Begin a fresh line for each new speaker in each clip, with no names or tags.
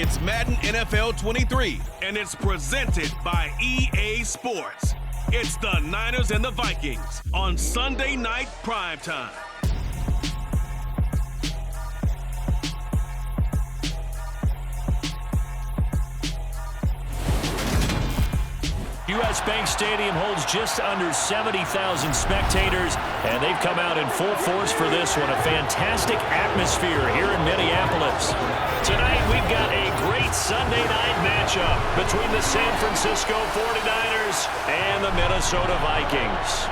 It's Madden NFL 23, and it's presented by EA Sports. It's the Niners and the Vikings on Sunday Night Primetime.
U.S. Bank Stadium holds just under 70,000 spectators, and they've come out in full force for this one. A fantastic atmosphere here in Minneapolis. Tonight, we've got a great Sunday night matchup between the San Francisco 49ers and the Minnesota Vikings.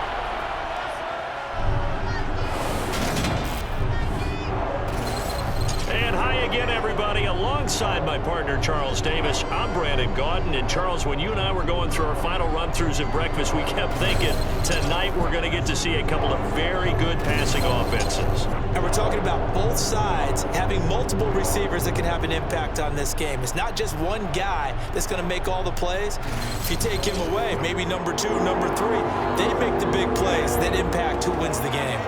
And hi again, everybody. Alongside my partner, Charles Davis, I'm Brandon Gaudin. And Charles, when you and I were going through our final run-throughs at breakfast, we kept thinking tonight we're going to get to see a couple of very good passing offenses.
And we're talking about both sides having multiple receivers that can have an impact on this game. It's not just one guy that's going to make all the plays. If you take him away, maybe number 2, number 3, they make the big plays that impact who wins the game.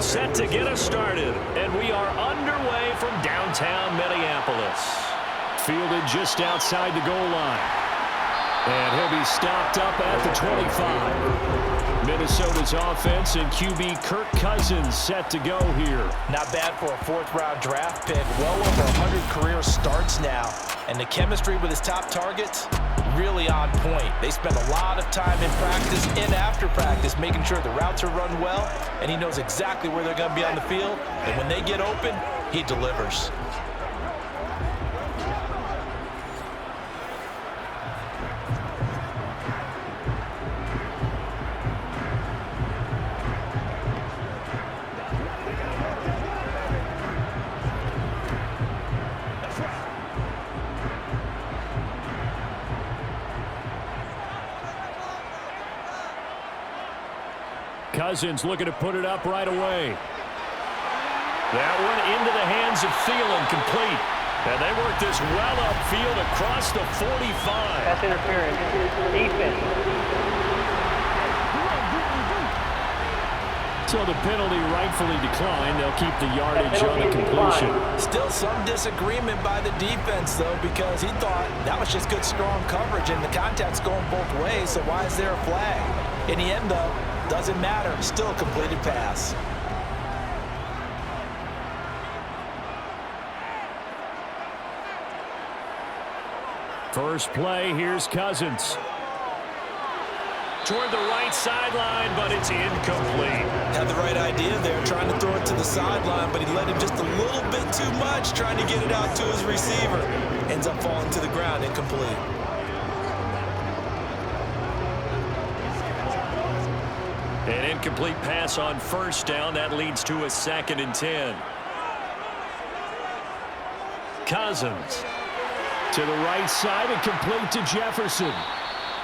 Set to get us started, and we are underway from downtown Minneapolis. Fielded just outside the goal line. And he'll be stopped up at the 25. Minnesota's offense and QB Kirk Cousins set to go here.
Not bad for a 4th-round draft pick. Well over 100 career starts now. And the chemistry with his top targets, really on point. They spend a lot of time in practice and after practice making sure the routes are run well, and he knows exactly where they're going to be on the field. And when they get open, he delivers.
Cousins looking to put it up right away. That one into the hands of Thielen, complete. And they work this well upfield across the 45.
That's interference. Defense.
So the penalty rightfully declined. They'll keep the yardage on the completion.
Still some disagreement by the defense, though, because he thought that was just good, strong coverage, and the contact's going both ways, so why is there a flag? In the end, though, doesn't matter. Still a completed pass.
First play, here's Cousins. Toward the right sideline, but it's incomplete.
Had the right idea there, trying to throw it to the sideline, but he let him just a little bit too much, trying to get it out to his receiver. Ends up falling to the ground, incomplete.
An incomplete pass on first down. That leads to a 2nd and 10. Cousins to the right side and complete to Jefferson.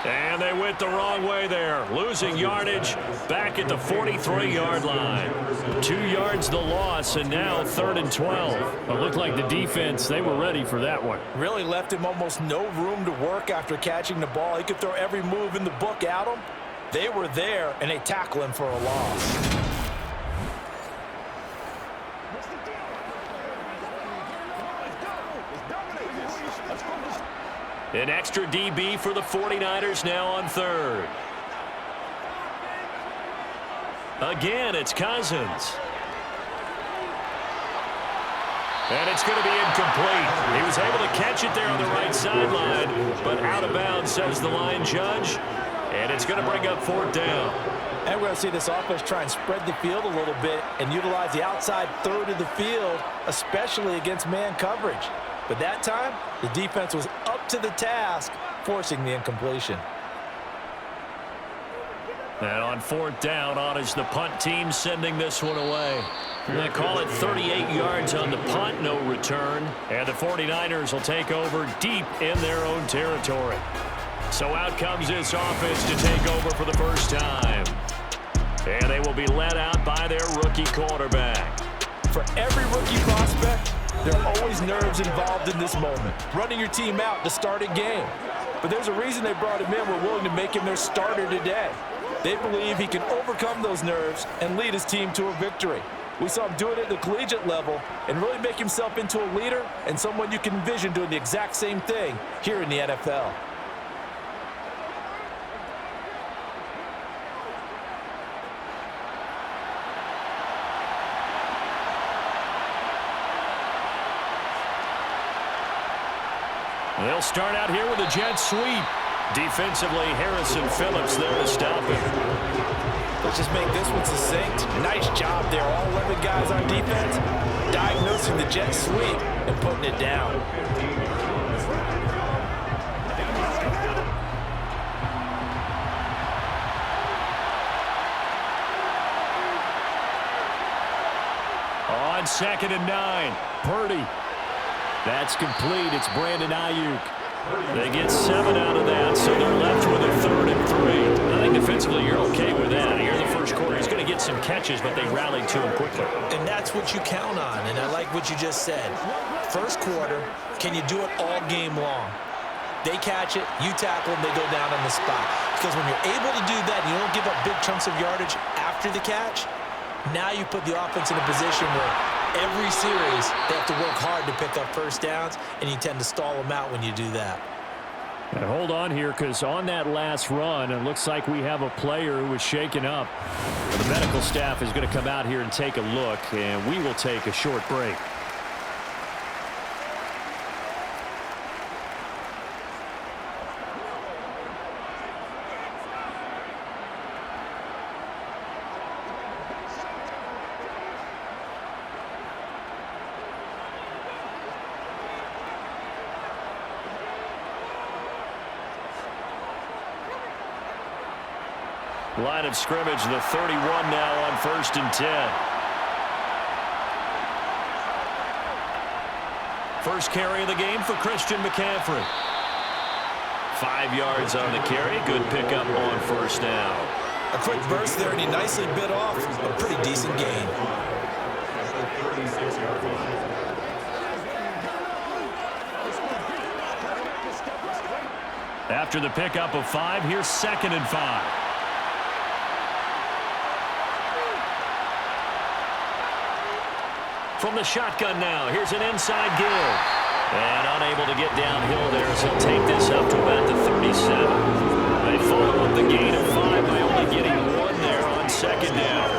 And they went the wrong way there. Losing yardage back at the 43-yard line. 2 yards the loss, and now 3rd and 12. It looked like the defense, they were ready for that one.
Really left him almost no room to work after catching the ball. He could throw every move in the book at him. They were there, and they tackle him for a loss.
An extra DB for the 49ers now on 3rd. Again, it's Cousins. And it's going to be incomplete. He was able to catch it there on the right sideline, but out of bounds, says the line judge. And it's going to bring up 4th down.
And we're going to see this offense try and spread the field a little bit and utilize the outside third of the field, especially against man coverage. But that time, the defense was up to the task, forcing the incompletion.
And on 4th down, on is the punt team sending this one away. They call it 38 yards on the punt, no return. And the 49ers will take over deep in their own territory. So out comes this offense to take over for the first time. And they will be led out by their rookie quarterback.
For every rookie prospect, there are always nerves involved in this moment. Running your team out to start a game. But there's a reason they brought him in. We're willing to make him their starter today. They believe he can overcome those nerves and lead his team to a victory. We saw him do it at the collegiate level and really make himself into a leader and someone you can envision doing the exact same thing here in the NFL.
They'll start out here with a jet sweep. Defensively, Harrison Phillips there to stop it.
Let's just make this one succinct. Nice job there. All 11 guys on defense diagnosing the jet sweep and putting it down.
On 2nd and 9, Purdy. That's complete. It's Brandon Ayuk. They get 7 out of that, so they're left with a 3rd and 3. I think defensively you're okay with that. Here in the first quarter, he's going to get some catches, but they rallied to him quickly.
And that's what you count on, and I like what you just said. First quarter, can you do it all game long? They catch it, you tackle them, they go down on the spot. Because when you're able to do that and you don't give up big chunks of yardage after the catch, now you put the offense in a position where every series, they have to work hard to pick up first downs, and you tend to stall them out when you do that.
And hold on here, because on that last run, it looks like we have a player who was shaken up. The medical staff is going to come out here and take a look, and we will take a short break. Line of scrimmage, the 31 now on 1st and 10. First carry of the game for Christian McCaffrey. 5 yards on the carry. Good pickup on 1st down.
A quick burst there, and he nicely bit off a pretty decent gain.
After the pickup of 5, here's 2nd and 5. From the shotgun now, here's an inside give. And unable to get downhill there, so he'll take this up to about the 37. They follow up the gain of 5 by only getting 1 there on 2nd down.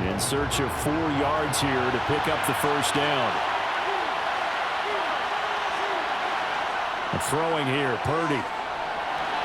In search of 4 yards here to pick up the 1st down. And throwing here, Purdy.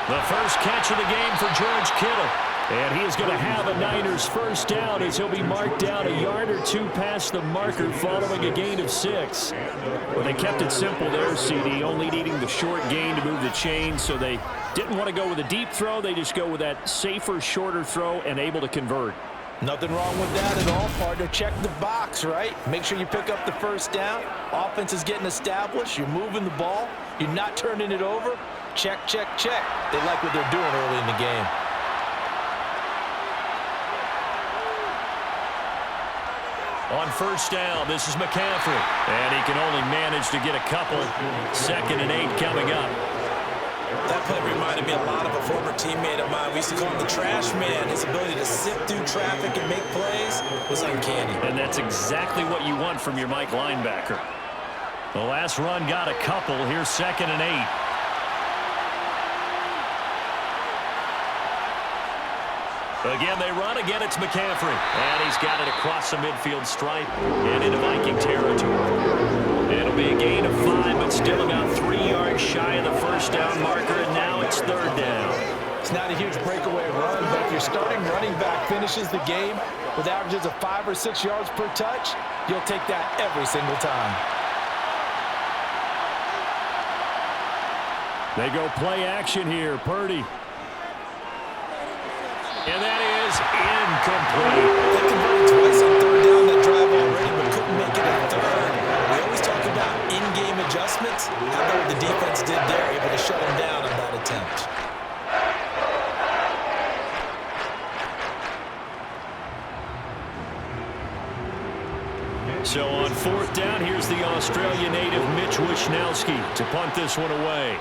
The first catch of the game for George Kittle. And he is going to have a Niners 1st down as he'll be marked down a yard or 2 past the marker following a gain of 6. Well, they kept it simple there, CD, only needing the short gain to move the chain, so they didn't want to go with a deep throw. They just go with that safer, shorter throw and able to convert.
Nothing wrong with that at all, partner. Check the box, right? Make sure you pick up the 1st down. Offense is getting established. You're moving the ball. You're not turning it over. Check, check, check. They like what they're doing early in the game.
On 1st down, this is McCaffrey. And he can only manage to get a couple. 2nd and 8 coming up.
That play reminded me a lot of a former teammate of mine. We used to call him the trash man. His ability to sift through traffic and make plays was uncanny.
And that's exactly what you want from your Mike linebacker. The last run got a couple. Here's 2nd and 8. Again, they run. Again, it's McCaffrey. And he's got it across the midfield stripe and into Viking territory. It'll be a gain of 5, but still about 3 yards shy of the first down marker, and now it's 3rd down.
It's not a huge breakaway run, but if your starting running back finishes the game with averages of 5 or 6 yards per touch, you'll take that every single time.
They go play action here. Purdy. And that is incomplete.
They converted twice on 3rd down that drive already, but couldn't make it a 3rd. We always talk about in-game adjustments. How about what the defense did there, able to shut them down on that attempt.
So on 4th down, here's the Australian native Mitch Wishnowski to punt this one away.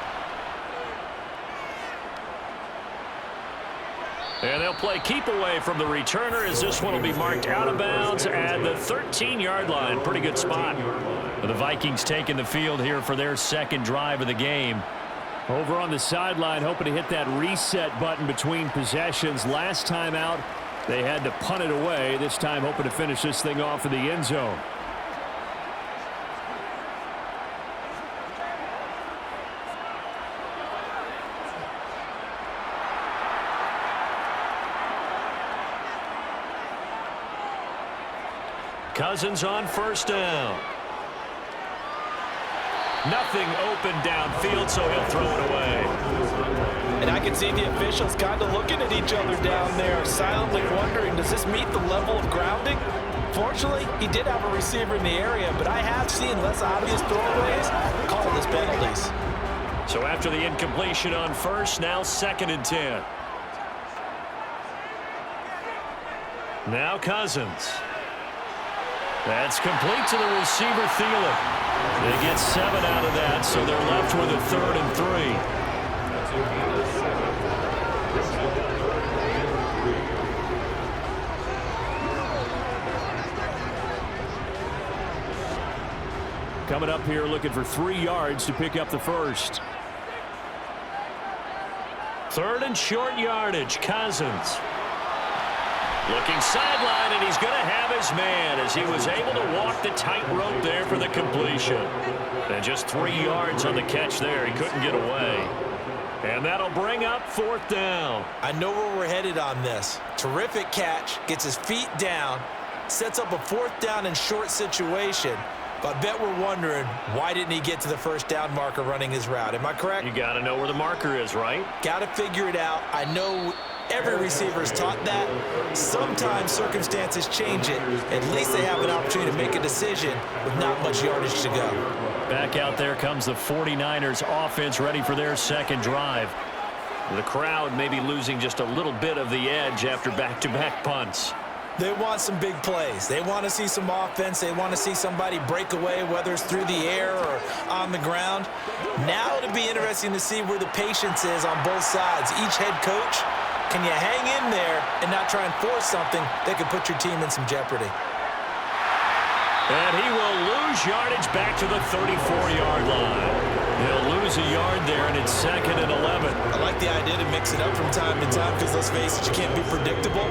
And they'll play keep away from the returner as this one will be marked out of bounds at the 13-yard line. Pretty good spot. The Vikings taking the field here for their 2nd drive of the game. Over on the sideline, hoping to hit that reset button between possessions. Last time out, they had to punt it away. This time hoping to finish this thing off in the end zone. Cousins on 1st down. Nothing open downfield, so he'll throw it away.
And I can see the officials kind of looking at each other down there, silently wondering, does this meet the level of grounding? Fortunately, he did have a receiver in the area, but I have seen less obvious throwaways call this penalties.
So after the incompletion on 1st, now 2nd and 10. Now Cousins. That's complete to the receiver, Thielen. They get 7 out of that, so they're left with a 3rd and 3. Coming up here looking for 3 yards to pick up the 1st. 3rd and short yardage, Cousins. Looking sideline, and he's going to have his man as he was able to walk the tightrope there for the completion. And just 3 yards on the catch there. He couldn't get away. And that'll bring up 4th down.
I know where we're headed on this. Terrific catch, gets his feet down, sets up a 4th down and short situation. But I bet we're wondering, why didn't he get to the 1st down marker running his route? Am I correct?
You got to know where the marker is, right?
Got to figure it out. I know every receiver is taught that. Sometimes circumstances change it. At least they have an opportunity to make a decision with not much yardage to go.
Back out there comes the 49ers offense ready for their 2nd drive. The crowd may be losing just a little bit of the edge after back-to-back punts.
They want some big plays. They want to see some offense. They want to see somebody break away, whether it's through the air or on the ground. Now it'll be interesting to see where the patience is on both sides. Each head coach, can you hang in there and not try and force something that could put your team in some jeopardy?
And he will lose yardage back to the 34-yard line. He'll lose a yard there, and it's 2nd and 11.
I like the idea to mix it up from time to time because, let's face it, you can't be predictable.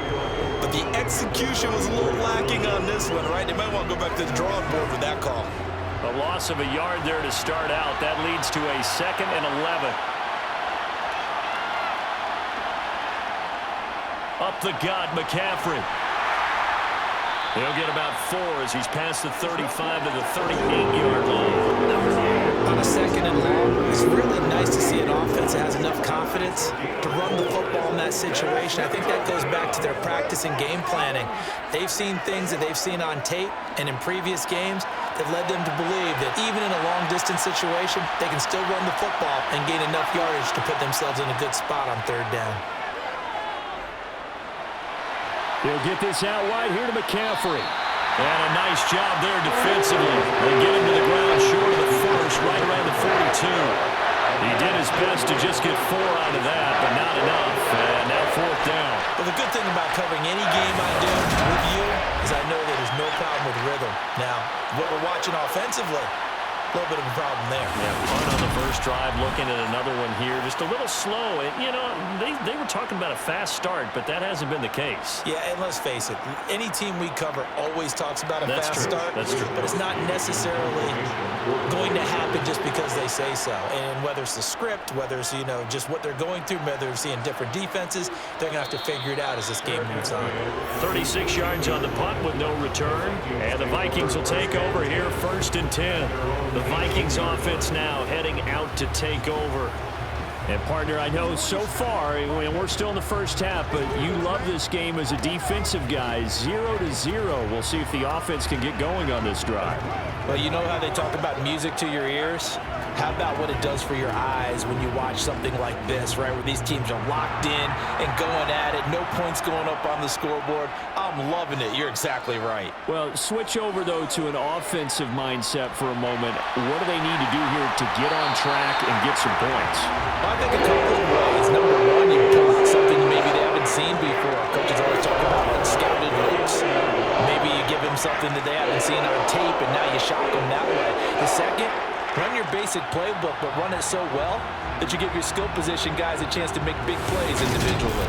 But the execution was a little lacking on this one, right? They might want to go back to the drawing board with that call.
A loss of a yard there to start out. That leads to a 2nd and 11. Up the gut, McCaffrey. He'll get about 4 as he's past the 35 to the 38-yard line.
On a 2nd and long, it's really nice to see an offense that has enough confidence to run the football in that situation. I think that goes back to their practice and game planning. They've seen things that they've seen on tape and in previous games that led them to believe that even in a long-distance situation, they can still run the football and gain enough yardage to put themselves in a good spot on 3rd down.
He'll get this out wide here to McCaffrey. And a nice job there defensively. They get him to the ground short of the 1st, right around the 42. He did his best to just get 4 out of that, but not enough. And now 4th down.
Well, the good thing about covering any game I do with you is I know that there's no problem with rhythm. Now, what we're watching offensively, A little bit of a problem there.
Yeah, punt on the first drive, looking at another one here. Just a little slow. And, you know, they were talking about a fast start, but that hasn't been the case.
Yeah, and let's face it, any team we cover always talks about a fast start.
That's true.
But it's not necessarily going to happen just because they say so. And whether it's the script, whether it's, you know, just what they're going through, whether they're seeing different defenses, they're going to have to figure it out as this game moves on.
36 yards on the punt with no return. And the Vikings will take over here, 1st and 10. The Vikings offense now heading out to take over. And, partner, I know so far, and we're still in the first half, but you love this game as a defensive guy. 0-0. We'll see if the offense can get going on this drive.
Well, you know how they talk about music to your ears? How about what it does for your eyes when you watch something like this, right, where these teams are locked in and going at it, no points going up on the scoreboard? I'm loving it. You're exactly right.
Well, switch over, though, to an offensive mindset for a moment. What do they need to do here to get on track and get some points?
Well, I think a couple of ways. Number one, you pull out something maybe they haven't seen before. Coaches always talk about like scouted looks. Maybe you give them something that they haven't seen on tape, and now you shock them that way. The second, run your basic playbook, but run it so well that you give your skill position guys a chance to make big plays individually.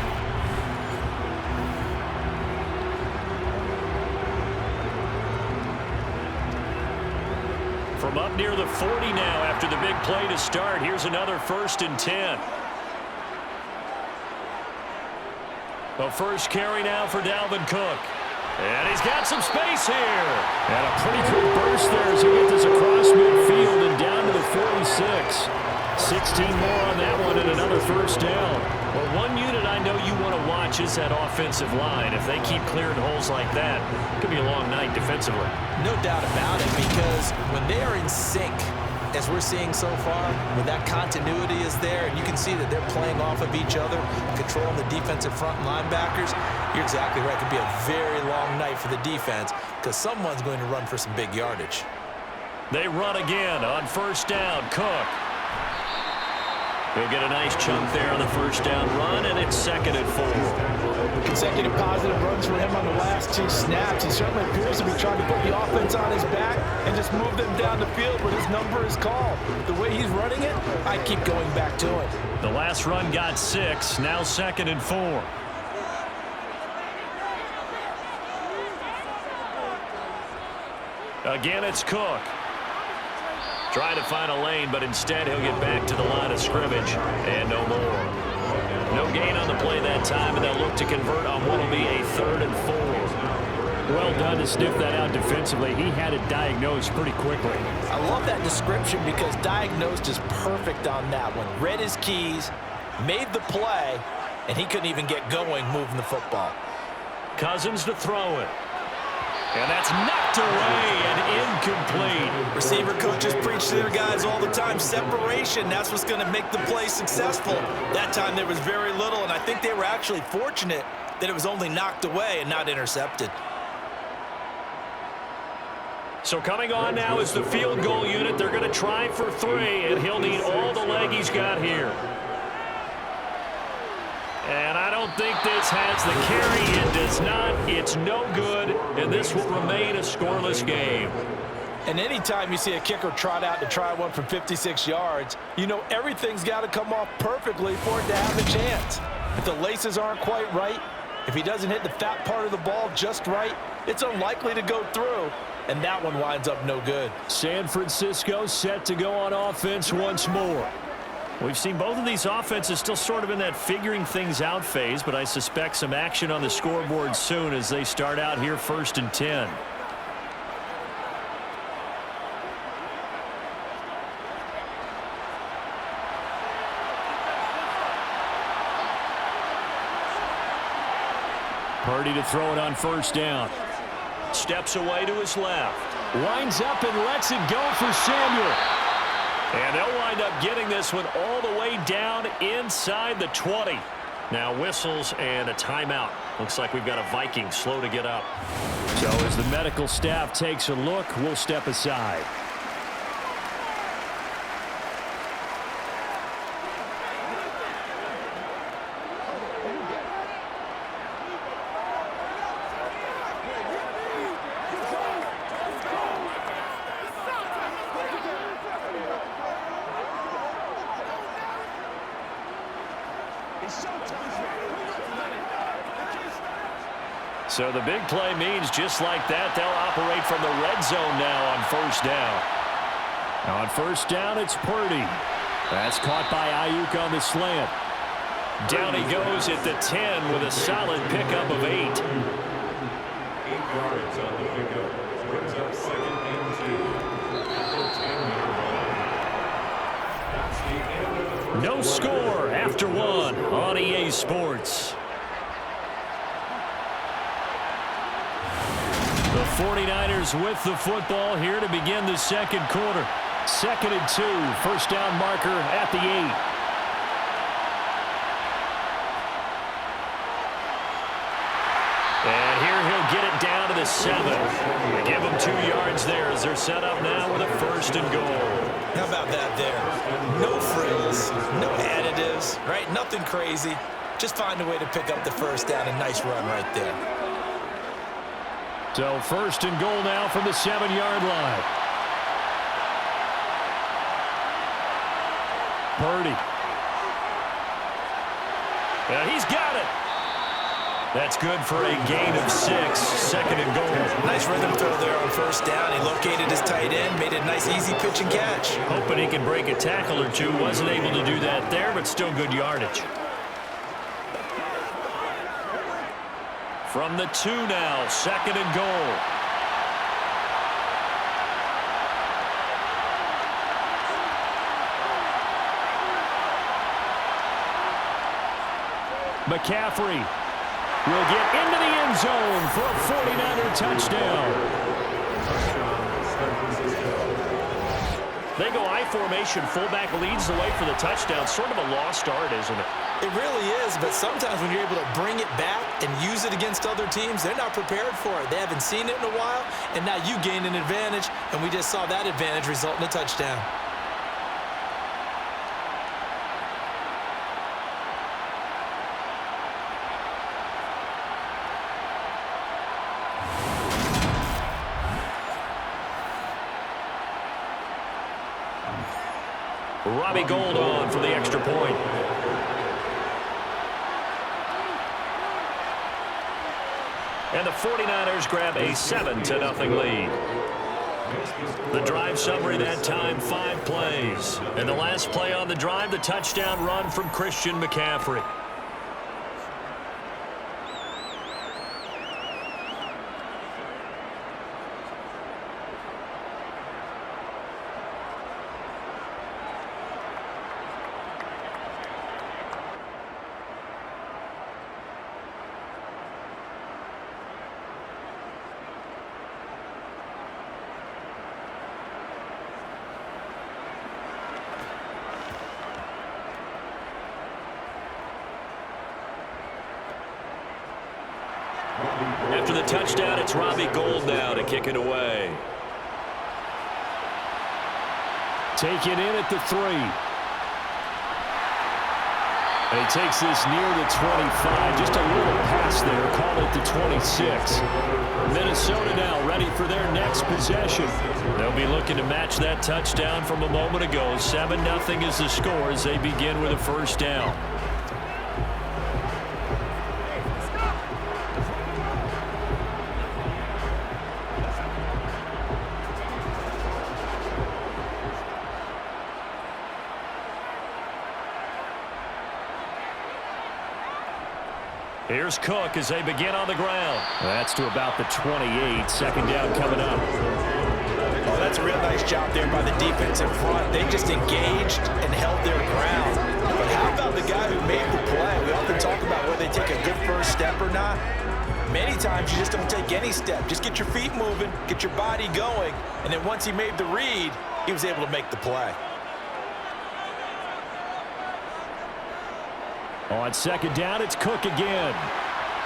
From up near the 40 now after the big play to start. Here's another 1st and 10. The first carry now for Dalvin Cook. And he's got some space here. And a pretty good burst there as he gets this across midfield and down to the 46. 16 more on that one and another 1st down. Well, one unit I know you want to watch is that offensive line. If they keep clearing holes like that, it could be a long night defensively.
No doubt about it, because when they are in sync, as we're seeing so far, when that continuity is there and you can see that they're playing off of each other, controlling the defensive front linebackers, you're exactly right. It could be a very long night for the defense because someone's going to run for some big yardage.
They run again on 1st down. Cook. He'll get a nice chunk there on the 1st down run, and it's 2nd and 4.
Consecutive positive runs for him on the last 2 snaps. He certainly appears to be trying to put the offense on his back and just move them down the field when his number is called. The way he's running it, I keep going back to it.
The last run got 6, now 2nd and 4. Again, it's Cook. Trying to find a lane, but instead he'll get back to the line of scrimmage, and no more. No gain on the play that time, and they'll look to convert on what will be a 3rd and 4. Well done to sniff that out defensively. He had it diagnosed pretty quickly.
I love that description because diagnosed is perfect on that one. Read his keys, made the play, and he couldn't even get going moving the football.
Cousins to throw it. And that's knocked away and incomplete.
Receiver coaches preach to their guys all the time. Separation, that's what's going to make the play successful. That time there was very little, and I think they were actually fortunate that it was only knocked away and not intercepted.
So coming on now is the field goal unit. They're going to try for 3, and he'll need all the leg he's got here. And I don't think this has the carry. It does not. It's no good, and this will remain a scoreless game.
And anytime you see a kicker trot out to try one from 56 yards, you know everything's got to come off perfectly for it to have a chance. If the laces aren't quite right, if he doesn't hit the fat part of the ball just right, it's unlikely to go through, and that one winds up no good.
San Francisco set to go on offense once more. We've seen both of these offenses still sort of in that figuring things out phase, but I suspect some action on the scoreboard soon as they start out here 1st and 10. Purdy to throw it on 1st down. Steps away to his left. Winds up and lets it go for Samuel. And they'll wind up getting this one all the way down inside the 20. Now whistles and a timeout. Looks like we've got a Viking slow to get up. So as the medical staff takes a look, we'll step aside. So the big play means just like that, they'll operate from the red zone now on first down. On first down, it's Purdy. That's caught by Ayuk on the slant. Down he goes at the 10 with a solid pickup of 8.
8 yards on the pickup. Brings up 2nd and 2.
No score after 1 on EA Sports. The 49ers with the football here to begin the second quarter. 2nd and 2, first down marker at the 8. And here he'll get it down to the 7. They give him 2 yards there as they're set up now with a 1st and goal.
How about that there? No frills, no additives, right? Nothing crazy. Just find a way to pick up the first down. A nice run right there.
So 1st and goal now from the 7-yard line. Purdy. And he's got it. That's good for a gain of 6. 2nd and goal.
Nice rhythm throw there on first down. He located his tight end, made a nice easy pitch and catch.
Hoping he can break a tackle or two. Wasn't able to do that there, but still good yardage. From the 2 now, 2nd and goal. McCaffrey will get into the end zone for a 49er touchdown. They go I formation, fullback leads the way for the touchdown. Sort of a lost art, isn't it?
It really is, but sometimes when you're able to bring it back and use it against other teams, they're not prepared for it. They haven't seen it in a while, and now you gain an advantage, and we just saw that advantage result in a touchdown.
Robbie Gould on for the extra point. And the 49ers grab a 7-0 lead. The drive summary that time, 5 plays. And the last play on the drive, the touchdown run from Christian McCaffrey. After the touchdown, it's Robbie Gould now to kick it away. Take it in at the 3. And he takes this near the 25. Just a little pass there. Call it the 26. Minnesota now ready for their next possession. They'll be looking to match that touchdown from a moment ago. 7-0 is the score as they begin with a first down. Here's Cook as they begin on the ground. That's to about the 28. 2nd down coming up.
Oh, that's a real nice job there by the defense in front. They just engaged and held their ground. But how about the guy who made the play? We often talk about whether they take a good first step or not. Many times you just don't take any step. Just get your feet moving, get your body going, and then once he made the read, he was able to make the play.
On 2nd down, it's Cook again.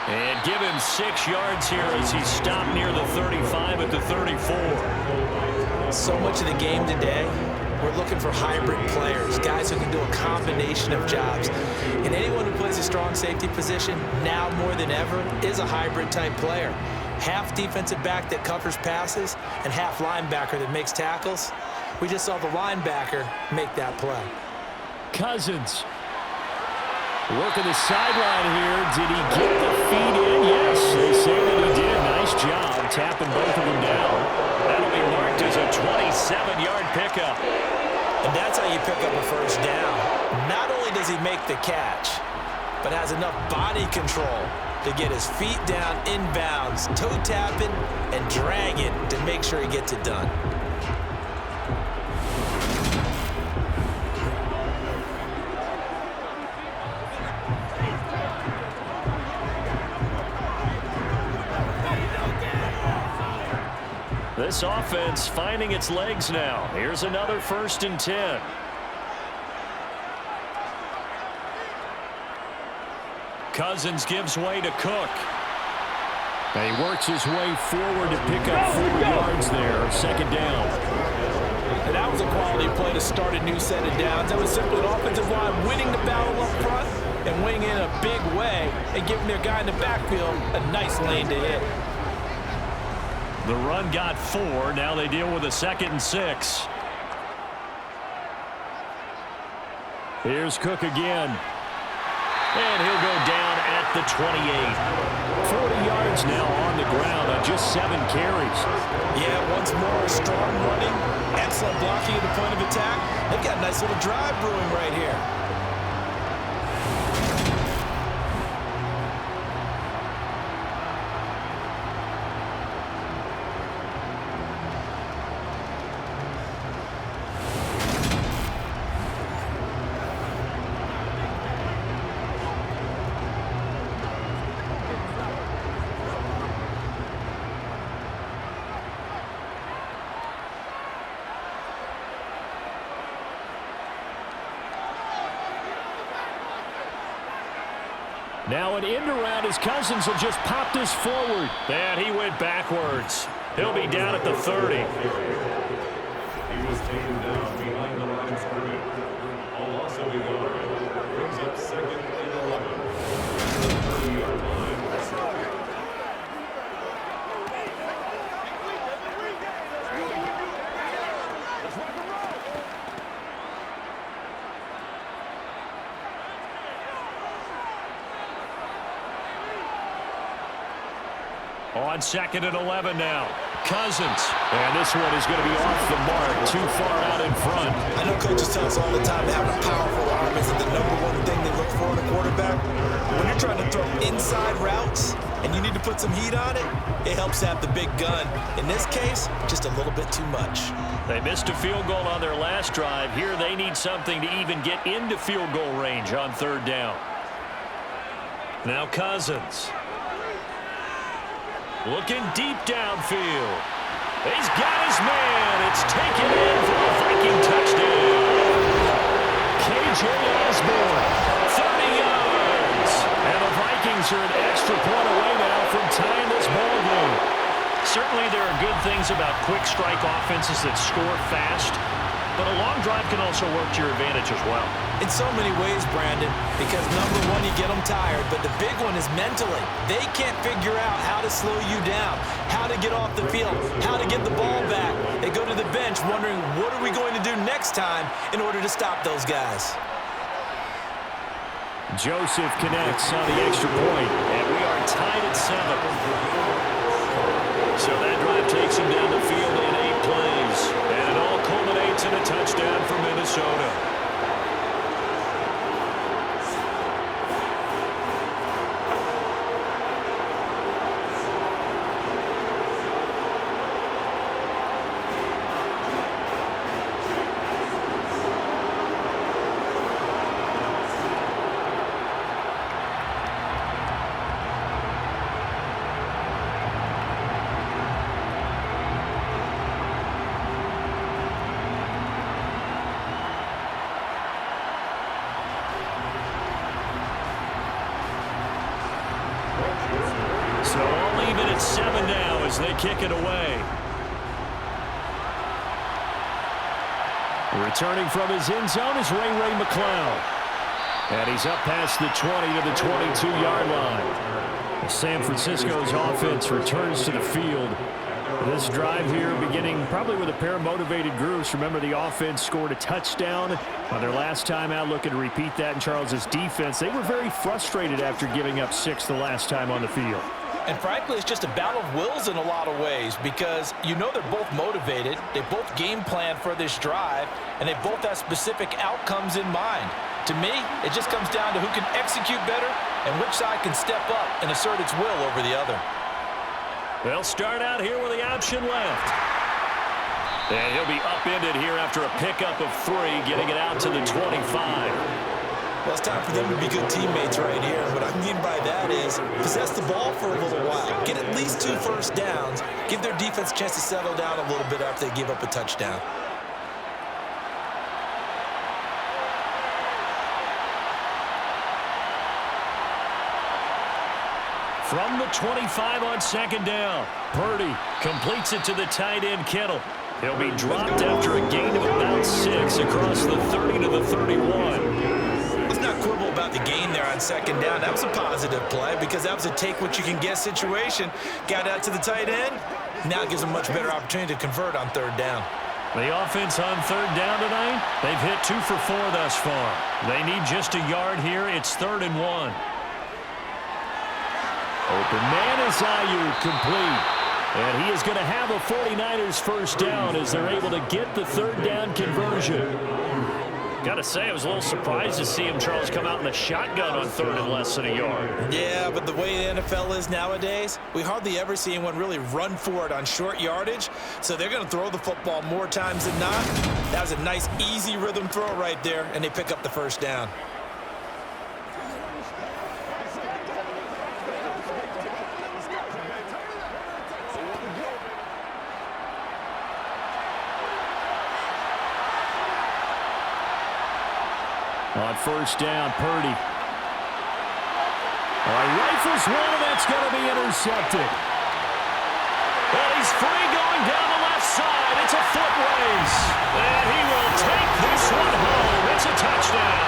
And give him 6 yards here as he's stopped near the 35 at the 34.
So much of the game today, we're looking for hybrid players, guys who can do a combination of jobs. And anyone who plays a strong safety position, now more than ever, is a hybrid type player. Half defensive back that covers passes and half linebacker that makes tackles. We just saw the linebacker make that play.
Cousins. Working the sideline here. Did he get the feed in? Yes, they say that he did. Nice job tapping both of them down. That'll be marked as a 27-yard pickup.
And that's how you pick up a first down. Not only does he make the catch, but has enough body control to get his feet down inbounds, toe tapping, and dragging to make sure he gets it done.
This offense finding its legs now. Here's another 1st and 10. Cousins gives way to Cook. And he works his way forward to pick up 4 yards there. 2nd down.
And that was a quality play to start a new set of downs. That was simply an offensive line winning the battle up front and winning in a big way and giving their guy in the backfield a nice lane to hit.
The run got 4. Now they deal with a 2nd and 6. Here's Cook again. And he'll go down at the 28. 40 yards now on the ground on just 7 carries.
Yeah, once more, strong running, excellent blocking at the point of attack. They've got a nice little drive brewing right here.
Now an end around as Cousins will just pop this forward. And he went backwards. He'll be down at the 30.
He was taken down behind the line of scrimmage. A loss of a yard. Brings up 2nd and 11. The 30-yard line.
On 2nd and 11 now. Cousins. And this one is going to be off the mark. Too far out in front.
I know coaches tell us all the time that having a powerful arm isn't the #1 thing they look for in a quarterback. When you're trying to throw inside routes and you need to put some heat on it, it helps to have the big gun. In this case, just a little bit too much.
They missed a field goal on their last drive. Here they need something to even get into field goal range on 3rd down. Now Cousins. Looking deep downfield. He's got his man. It's taken in for a Viking touchdown. KJ Osborne, 30 yards. And the Vikings are an extra point away now from tying this ball game. Certainly there are good things about quick strike offenses that score fast, but a long drive can also work to your advantage as well.
In so many ways, Brandon, because #1, you get them tired, but the big one is mentally. They can't figure out how to slow you down, how to get off the field, how to get the ball back. They go to the bench wondering, what are we going to do next time in order to stop those guys?
Joseph connects on the extra point, and we are tied at 7. So that drive takes him down the field in 8 plays, and it all culminates in a touchdown for Minnesota. So all even at 7 now as they kick it away. Returning from his end zone is Ray McCloud. And he's up past the 20 to the 22-yard line. San Francisco's offense returns to the field This drive here beginning probably with a pair of motivated groups. Remember, the offense scored a touchdown on their last time out, looking to repeat that in Charles's defense. They were very frustrated after giving up 6 the last time on the field.
And frankly, it's just a battle of wills in a lot of ways because you know they're both motivated, they both game plan for this drive, and they both have specific outcomes in mind. To me, it just comes down to who can execute better and which side can step up and assert its will over the other.
They'll start out here with the option left. And he'll be upended here after a pickup of 3, getting it out to the 25.
Well, it's time for them to be good teammates right here. What I mean by that is possess the ball for a little while. Get at least 2 first downs. Give their defense a chance to settle down a little bit after they give up a touchdown.
From the 25 on second down, Purdy completes it to the tight end, Kittle. He'll be dropped after a gain of about 6 across the 30 to the 31.
Let's not quibble about the gain there on second down. That was a positive play because that was a take-what-you-can-get situation. Got out to the tight end. Now it gives them a much better opportunity to convert on third down.
The offense on third down tonight, they've hit 2 for 4 thus far. They need just a yard here. It's 3rd and 1. Open man is Ayuk, complete. And he is going to have a 49ers first down as they're able to get the third down conversion. Got to say, I was a little surprised to see him, Charles, come out in a shotgun on 3rd and less than a yard.
Yeah, but the way the NFL is nowadays, we hardly ever see anyone really run for it on short yardage. So they're going to throw the football more times than not. That was a nice, easy rhythm throw right there, and they pick up the first down.
On first down, Purdy. Rifles one, and that's going to be intercepted. And he's free going down the left side. It's a foot race. And he will take this one home. It's a touchdown.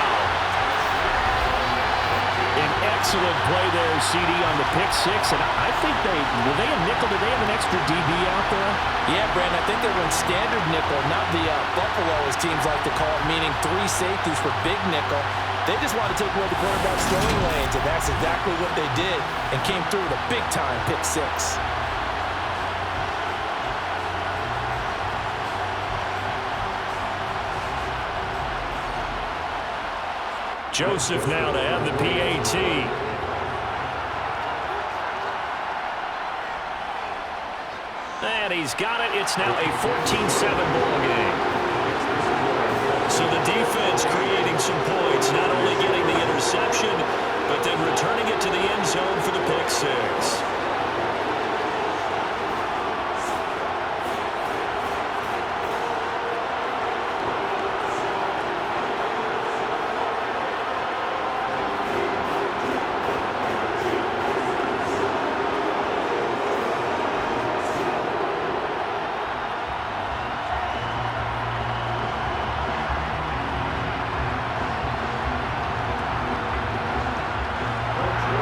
An excellent play there, CD, on the pick 6. And I think were they a nickel? Did they have an extra DB out there?
Yeah, Brandon, I think they went standard nickel, not the Buffalo, as teams like to call it, meaning 3 safeties for big nickel. They just want to take away the quarterback's throwing lanes, and that's exactly what they did and came through with a big-time pick 6.
Joseph now to have the PAT. And he's got it. It's now a 14-7 ball game. So the defense creating some points, not only getting the interception, but then returning it to the end zone for the pick 6.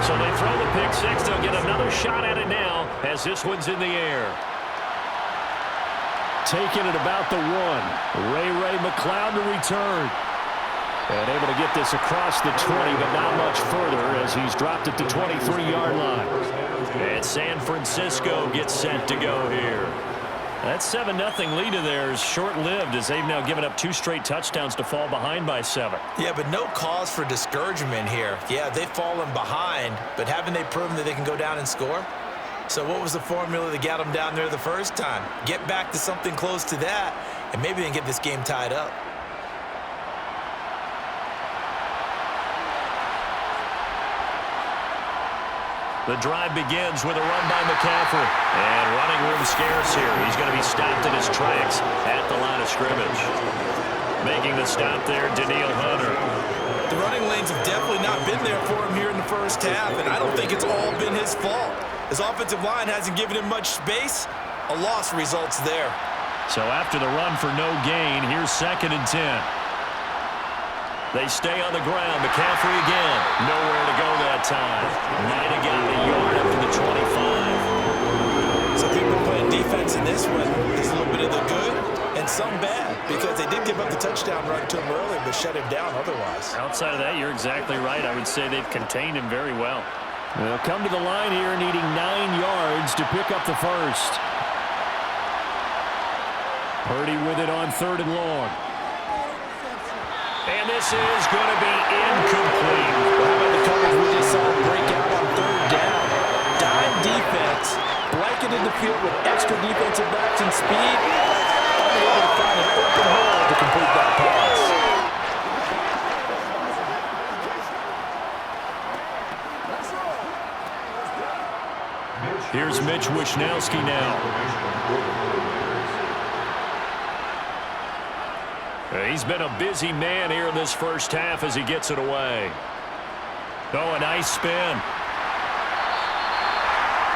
So they throw the pick 6. They'll get another shot at it now as this one's in the air. Taking it about the 1. Ray McLeod to return. And able to get this across the 20, but not much further as he's dropped it to 23-yard line. And San Francisco gets set to go here. That 7-0 lead of theirs short-lived as they've now given up 2 straight touchdowns to fall behind by 7.
Yeah, but no cause for discouragement here. Yeah, they've fallen behind, but haven't they proven that they can go down and score? So what was the formula that got them down there the first time? Get back to something close to that, and maybe they can get this game tied up.
The drive begins with a run by McCaffrey. And running room scarce here. He's going to be stopped in his tracks at the line of scrimmage. Making the stop there, Danielle Hunter.
The running lanes have definitely not been there for him here in the first half, and I don't think it's all been his fault. His offensive line hasn't given him much space. A loss results there.
So after the run for no gain, here's 2nd and 10. They stay on the ground. McCaffrey again. Nowhere to go that time. Might have got a yard up to the 25.
So people playing defense points in this one is a little bit of the good and some bad, because they did give up the touchdown run to him earlier, but shut him down otherwise.
Outside of that, you're exactly right. I would say they've contained him very well. They'll come to the line here needing 9 yards to pick up the first. Purdy with it on 3rd and long. And this is going to be incomplete.
How about the coverage we just saw break out on 3rd down? Dime defense, blanketed the field with extra defensive backs and speed. Unable to find an open hole to complete that pass.
Here's Mitch Wishnowski now. He's been a busy man here in this first half as he gets it away. Oh, a nice spin.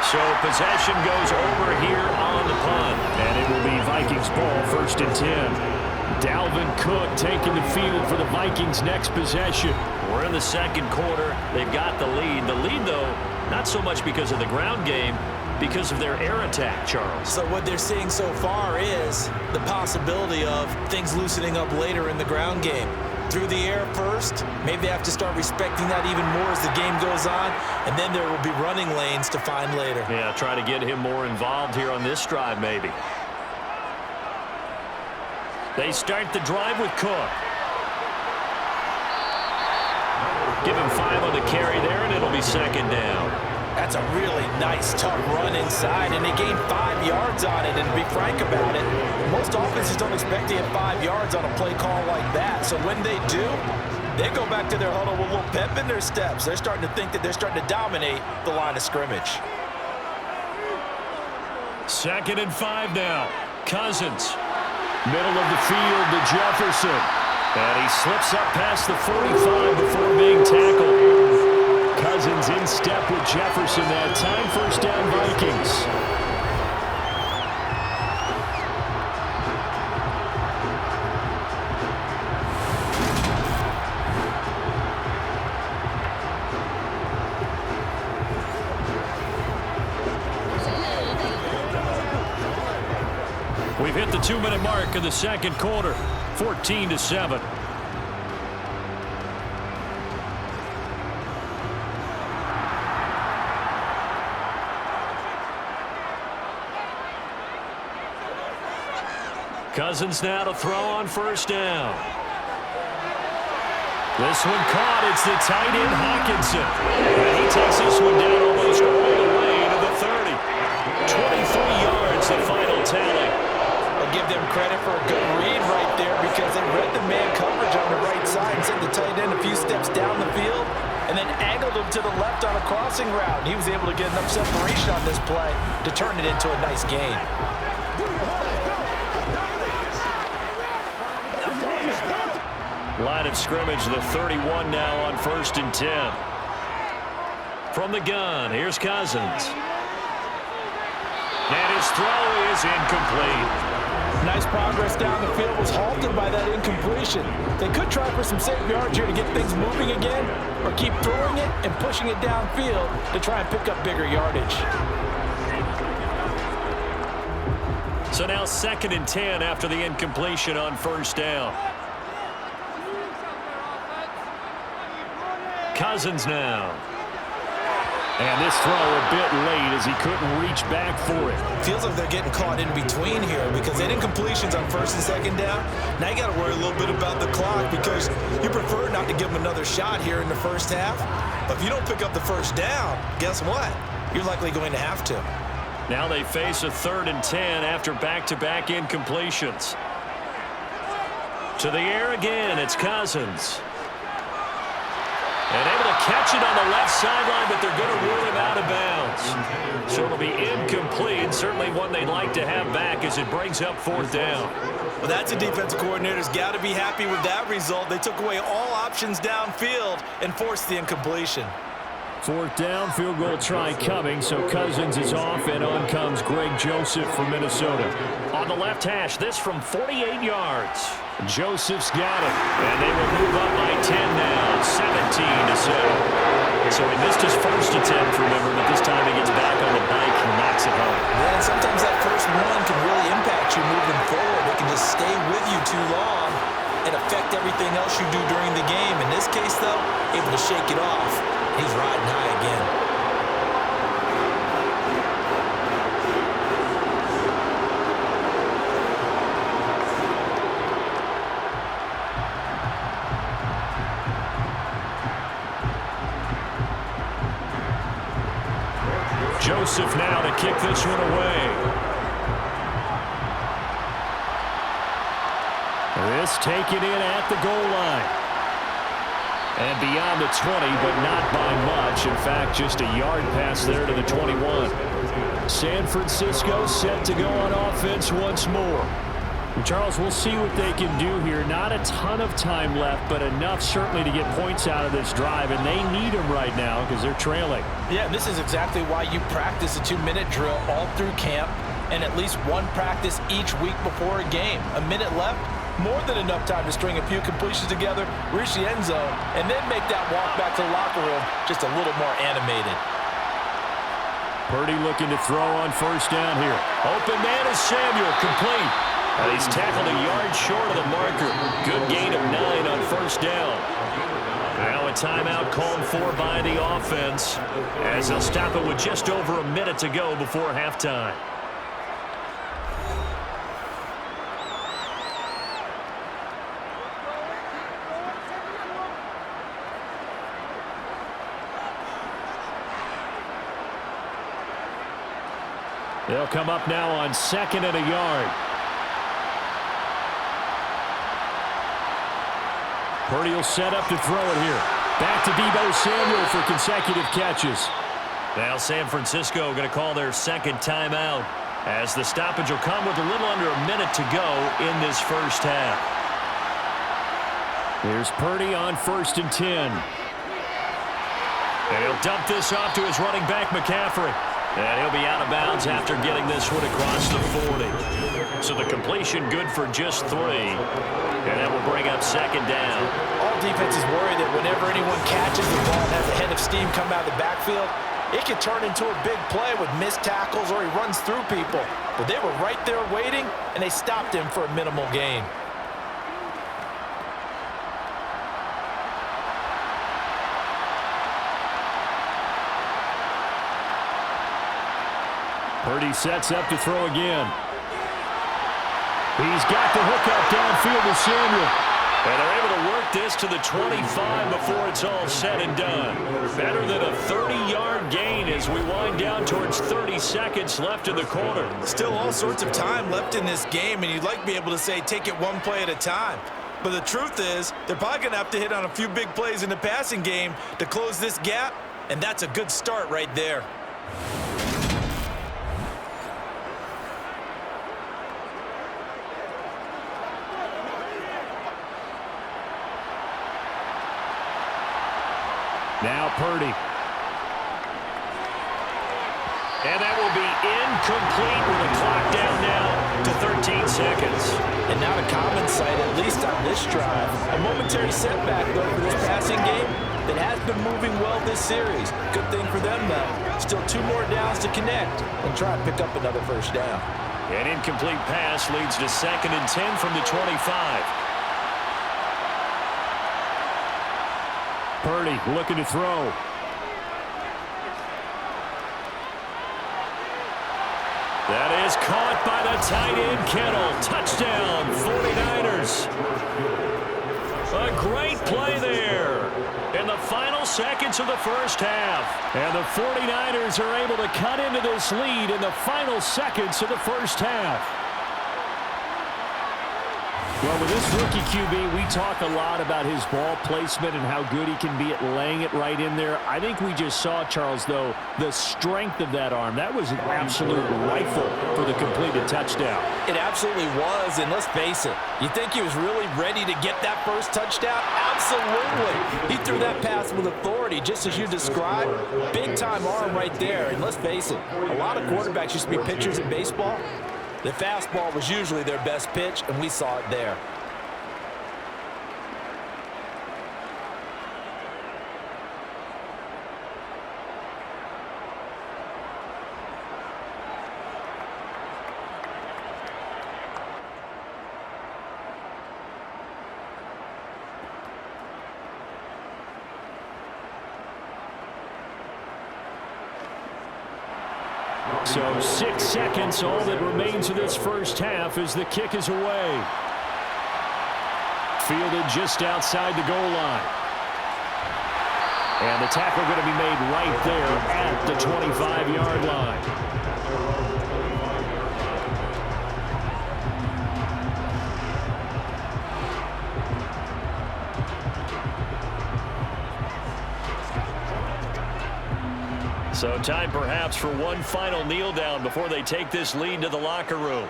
So possession goes over here on the punt. And it will be Vikings ball, 1st and 10. Dalvin Cook taking the field for the Vikings' next possession. We're in the 2nd quarter. They've got the lead. The lead, though, not so much because of the ground game, because of their air attack, Charles.
So what they're seeing so far is the possibility of things loosening up later in the ground game. Through the air first, maybe they have to start respecting that even more as the game goes on, and then there will be running lanes to find later.
Yeah, try to get him more involved here on this drive, maybe. They start the drive with Cook. Give him 5 on the carry there, and it'll be 2nd down.
That's a really nice, tough run inside, and they gained 5 yards on it. And to be frank about it, most offenses don't expect to get 5 yards on a play call like that. So when they do, they go back to their huddle with a little pep in their steps. They're starting to think that they're starting to dominate the line of scrimmage.
2nd and 5 now. Cousins. Middle of the field to Jefferson. And he slips up past the 45 before being tackled. Cousins in step with Jefferson that time. 1st down, Vikings. We've hit the 2-minute mark of the 2nd quarter. 14-7. Cousins now to throw on 1st down. This one caught. It's the tight end Hawkinson. And he takes this one down almost all the way to the 30. 23 yards, the final tally.
I'll give them credit for a good read right there, because they read the man coverage on the right side and sent the tight end a few steps down the field and then angled him to the left on a crossing route. And he was able to get enough separation on this play to turn it into a nice gain.
Line of scrimmage, the 31 now on 1st and 10. From the gun, here's Cousins. And his throw is incomplete.
Nice progress down the field, was halted by that incompletion. They could try for some safe yards here to get things moving again, or keep throwing it and pushing it downfield to try and pick up bigger yardage.
So now 2nd and 10 after the incompletion on 1st down. Cousins now. And this throw a bit late as he couldn't reach back for it.
Feels like they're getting caught in between here, because they had incompletions on 1st and 2nd down. Now you got to worry a little bit about the clock, because you prefer not to give them another shot here in the first half. But if you don't pick up the 1st down, guess what? You're likely going to have to.
Now they face a 3rd and 10 after back-to-back incompletions. To the air again, it's Cousins. And able to catch it on the left sideline, but they're going to rule him out of bounds. So it'll be incomplete. Certainly one they'd like to have back as it brings up 4th down.
Well, that's a defensive coordinator's got to be happy with that result. They took away all options downfield and forced the incompletion.
4th down, field goal try coming, so Cousins is off, and on comes Greg Joseph from Minnesota. On the left hash, this from 48 yards. Joseph's got it, and they will move up by 10 now, 17-7. So he missed his first attempt, remember, but this time he gets back on the bike and knocks it home.
Yeah, and sometimes that first one everything else you do during the game. In this case, though, able to shake it off. He's riding high again.
Joseph now to kick this one away. This taken in at the goal line. And beyond the 20, but not by much. In fact, just a yard pass there to the 21. San Francisco set to go on offense once more. And Charles, we'll see what they can do here. Not a ton of time left, but enough certainly to get points out of this drive, and they need them right now because they're trailing.
Yeah, this is exactly why you practice a 2-minute drill all through camp and at least one practice each week before a game. A minute left, more than enough time to string a few completions together, reach the end zone, and then make that walk back to the locker room just a little more animated.
Purdy looking to throw on first down here. Open man is Samuel, complete. He's tackled a yard short of the marker. Good gain of 9 on first down. Now a timeout called for by the offense as they'll stop it with just over a minute to go before halftime. They'll come up now on 2nd and a yard. Purdy will set up to throw it here. Back to Deebo Samuel for consecutive catches. Now San Francisco going to call their second timeout as the stoppage will come with a little under a minute to go in this first half. Here's Purdy on 1st and 10. And he'll dump this off to his running back, McCaffrey. And he'll be out of bounds after getting this one across the 40. So the completion good for just 3. And that will bring up 2nd down.
All defenses worry that whenever anyone catches the ball and has a head of steam come out of the backfield, it can turn into a big play with missed tackles or he runs through people. But they were right there waiting, and they stopped him for a minimal gain.
Purdy sets up to throw again. He's got the hook up downfield to Samuel. And they're able to work this to the 25 before it's all said and done. Better than a 30-yard gain as we wind down towards 30 seconds left in the quarter.
Still all sorts of time left in this game, and you'd like to be able to say take it one play at a time. But the truth is, they're probably going to have to hit on a few big plays in the passing game to close this gap, and that's a good start right there.
Now Purdy. And that will be incomplete with the clock down now to 13 seconds.
And not a common sight, at least on this drive. A momentary setback, though, for this passing game that has been moving well this series. Good thing for them, though. Still 2 more downs to connect and try and pick up another first down.
An incomplete pass leads to 2nd and 10 from the 25. Purdy looking to throw. That is caught by the tight end, Kittle. Touchdown, 49ers. A great play there in the final seconds of the first half. And the 49ers are able to cut into this lead in the final seconds of the first half. Well, with this rookie QB, we talk a lot about his ball placement and how good he can be at laying it right in there. I think we just saw, Charles, though, the strength of that arm. That was an absolute rifle for the completed touchdown.
It absolutely was, and let's face it, you think he was really ready to get that first touchdown? Absolutely. He threw that pass with authority, just as you described. Big-time arm right there, and let's face it, a lot of quarterbacks used to be pitchers in baseball. The fastball was usually their best pitch, and we saw it there.
So 6 seconds, all that remains of this first half as the kick is away. Fielded just outside the goal line. And the tackle going to be made right there at the 25-yard line. So time perhaps for one final kneel down before they take this lead to the locker room.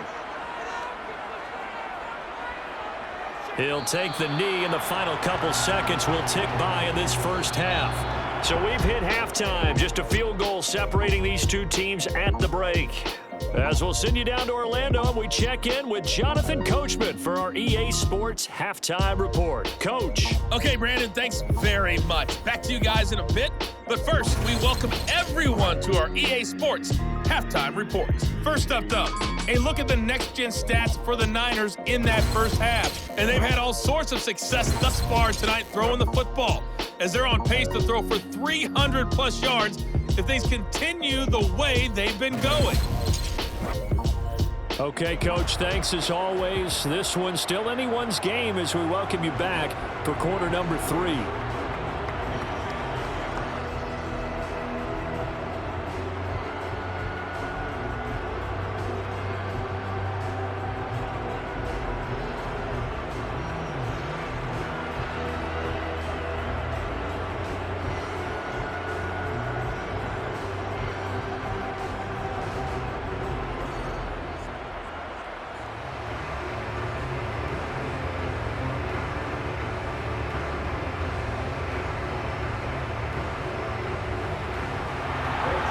He'll take the knee, and the final couple seconds will tick by in this first half. So we've hit halftime, just a field goal separating these two teams at the break. As we'll send you down to Orlando, we check in with Jonathan Coachman for our EA Sports Halftime Report. Coach.
Okay, Brandon, thanks very much. Back to you guys in a bit. But first, we welcome everyone to our EA Sports Halftime Reports. First up, though, a look at the next-gen stats for the Niners in that first half. And they've had all sorts of success thus far tonight throwing the football, as they're on pace to throw for 300-plus yards if they continue the way they've been going.
Okay, Coach, thanks as always. This one's still anyone's game as we welcome you back for quarter number 3.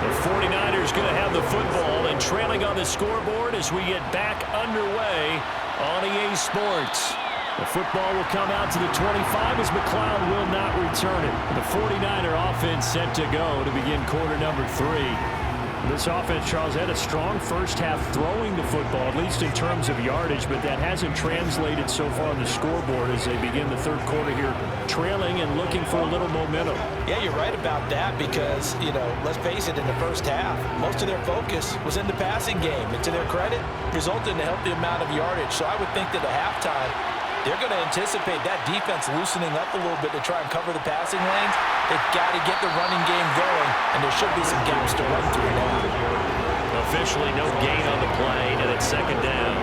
The 49ers going to have the football and trailing on the scoreboard as we get back underway on EA Sports. The football will come out to the 25 as McLeod will not return it. The 49er offense set to go to begin quarter number 3. This offense, Charles, had a strong first half throwing the football, at least in terms of yardage, but that hasn't translated so far on the scoreboard as they begin the third quarter here, trailing and looking for a little momentum.
Yeah, you're right about that because, let's face it, in the first half, most of their focus was in the passing game. And to their credit, resulted in a healthy amount of yardage. So I would think that at halftime, they're going to anticipate that defense loosening up a little bit to try and cover the passing lanes. They've got to get the running game going, and there should be some gaps to run through now.
Officially no gain on the play, and it's second down.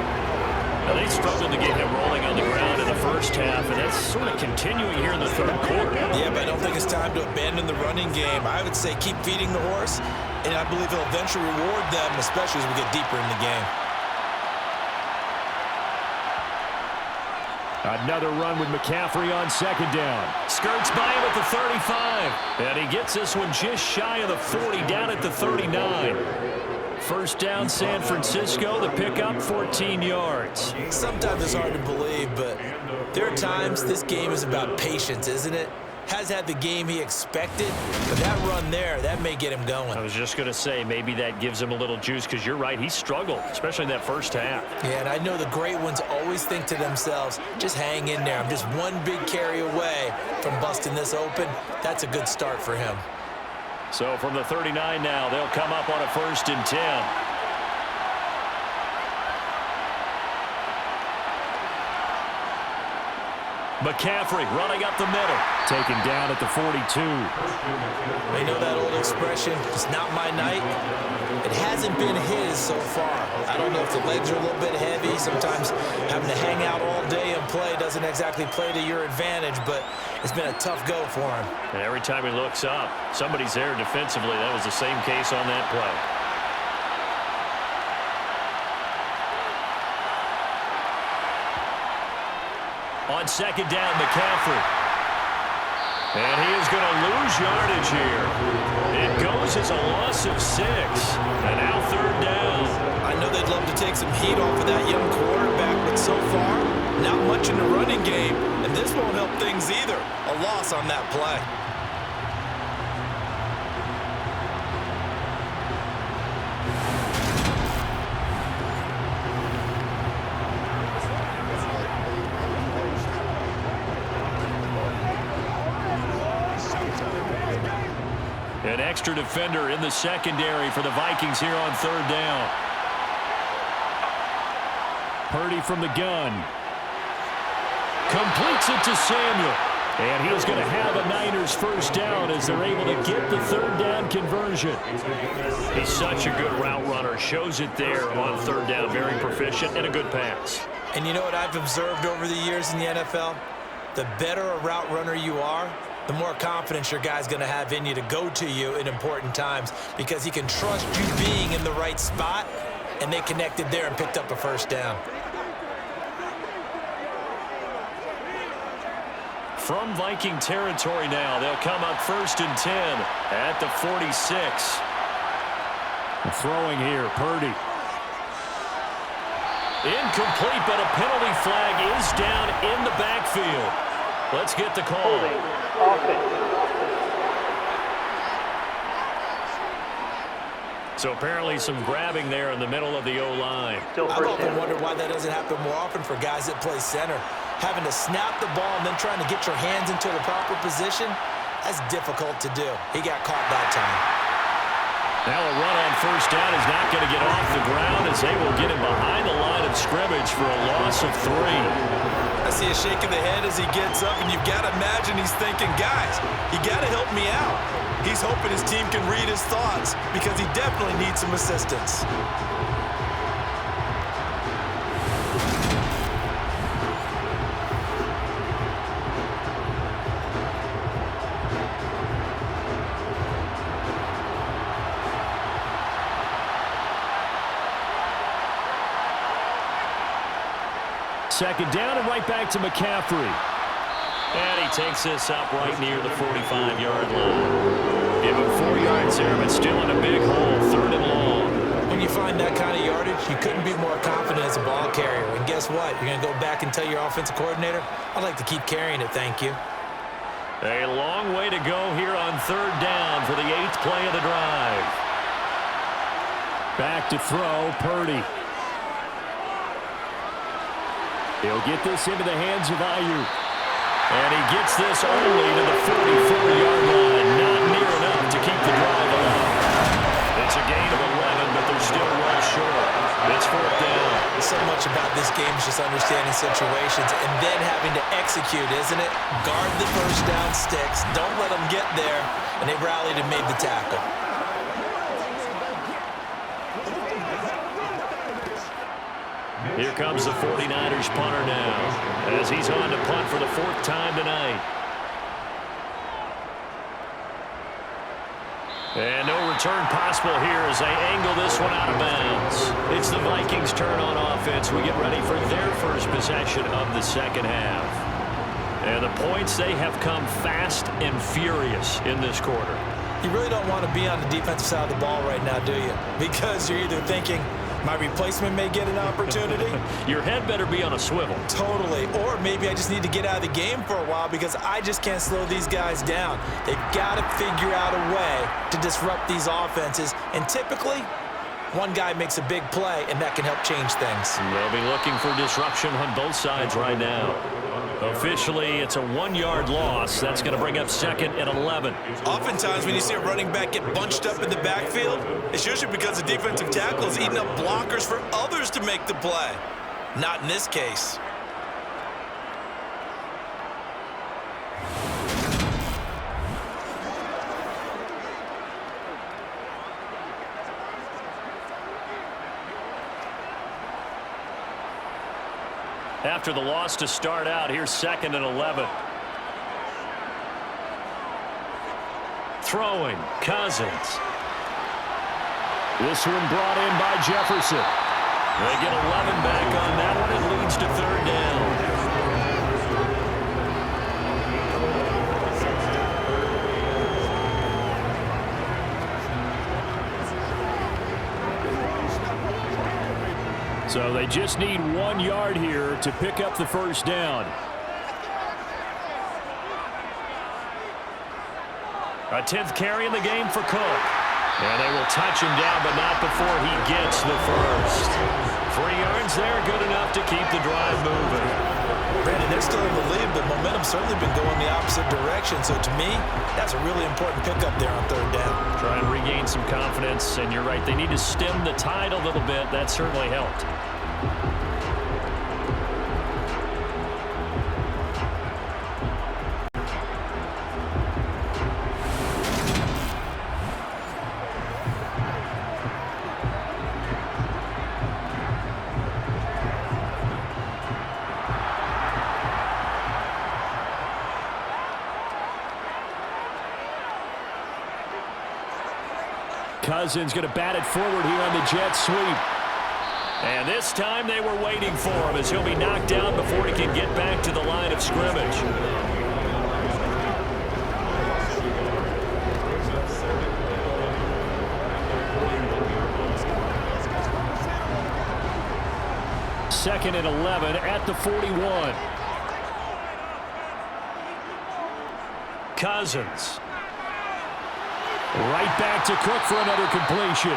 Now, they struggled to get him rolling on the ground in the first half, and that's sort of continuing here in the third quarter.
Yeah, but I don't think it's time to abandon the running game. I would say keep feeding the horse, and I believe he'll eventually reward them, especially as we get deeper in the game.
Another run with McCaffrey on second down. Skirts by him at the 35. And he gets this one just shy of the 40, down at the 39. First down, San Francisco. The pickup, 14 yards.
Sometimes it's hard to believe, but there are times this game is about patience, isn't it? Has had the game he expected, but that run there, that may get him going.
I was just going to say, maybe that gives him a little juice, because you're right, he struggled, especially in that first half.
Yeah, and I know the great ones always think to themselves, just hang in there. I'm just one big carry away from busting this open. That's a good start for him.
So from the 39 now, they'll come up on a 1st and 10. McCaffrey running up the middle. Taken down at the 42.
You know that old expression, it's not my night? It hasn't been his so far. I don't know if the legs are a little bit heavy. Sometimes having to hang out all day and play doesn't exactly play to your advantage, but it's been a tough go for him.
And every time he looks up, somebody's there defensively. That was the same case on that play. On second down, McCaffrey. And he is going to lose yardage here. It goes as a loss of 6. And now third down.
I know they'd love to take some heat off of that young quarterback, but so far, not much in the running game. And this won't help things either. A loss on that play.
And extra defender in the secondary for the Vikings here on third down. Purdy from the gun. Completes it to Samuel. And he is going to have a Niners first down as they're able to get the third down conversion. He's such a good route runner. Shows it there on third down. Very proficient and a good pass.
And you know what I've observed over the years in the NFL? The better a route runner you are, the more confidence your guy's going to have in you to go to you in important times because he can trust you being in the right spot, and they connected there and picked up a first down.
From Viking territory now, they'll come up 1st and 10 at the 46. Throwing here, Purdy. Incomplete, but a penalty flag is down in the backfield. Let's get the call.
Holding. Offense.
So apparently some grabbing there in the middle of the O-line.
Still
I've
first
often
down.
wondered why that doesn't happen more often for guys that play center. Having to snap the ball and then trying to get your hands into the proper position, that's difficult to do. He got caught that time.
Now a run on first down is not going to get off the ground as they will get him behind the line of scrimmage for a loss of 3.
I see a shake of the head as he gets up, and you've got to imagine he's thinking, guys, you got to help me out. He's hoping his team can read his thoughts because he definitely needs some assistance.
Second down and right back to McCaffrey. And he takes this up right near the 45-yard line. Give him 4 yards there, but still in a big hole, 3rd and long.
When you find that kind of yardage, you couldn't be more confident as a ball carrier. And guess what? You're going to go back and tell your offensive coordinator, I'd like to keep carrying it, thank you.
A long way to go here on 3rd down for the 8th play of the drive. Back to throw, Purdy. He'll get this into the hands of Ayuk. And he gets this only to the 44-yard line. Not near enough to keep the drive alive. It's a gain of 11, but they're still well short. It's 4th down.
So much about this game is just understanding situations and then having to execute, isn't it? Guard the first down sticks. Don't let them get there. And they rallied and made the tackle.
Here comes the 49ers punter now as he's on to punt for the 4th time tonight. And no return possible here as they angle this one out of bounds. It's the Vikings' turn on offense. We get ready for their first possession of the second half. And the points, they have come fast and furious in this quarter.
You really don't want to be on the defensive side of the ball right now, do you? Because you're either thinking, my replacement may get an opportunity.
Your head better be on a swivel.
Totally. Or maybe I just need to get out of the game for a while because I just can't slow these guys down. They've got to figure out a way to disrupt these offenses. And typically, one guy makes a big play, and that can help change things.
They'll be looking for disruption on both sides right now. Officially, it's a 1-yard loss. That's going to bring up 2nd and 11.
Oftentimes, when you see a running back get bunched up in the backfield, it's usually because the defensive tackle is eating up blockers for others to make the play. Not in this case.
After the loss to start out, here's 2nd and 11. Throwing, Cousins. This one brought in by Jefferson. They get 11 back on that one. It leads to 3rd down. So they just need 1 yard here to pick up the first down. A 10th carry in the game for Cook. And they will touch him down, but not before he gets the first. 3 yards there, good enough to keep the drive moving.
Brandon, they're still in the lead, but momentum's certainly been going the opposite direction. So to me, that's a really important pickup there on third down.
Try and regain some confidence, and you're right, they need to stem the tide a little bit. That certainly helped. Cousins going to bat it forward here on the jet sweep. And this time they were waiting for him as he'll be knocked down before he can get back to the line of scrimmage. Second and 11 at the 41. Cousins. Right back to Cook for another completion.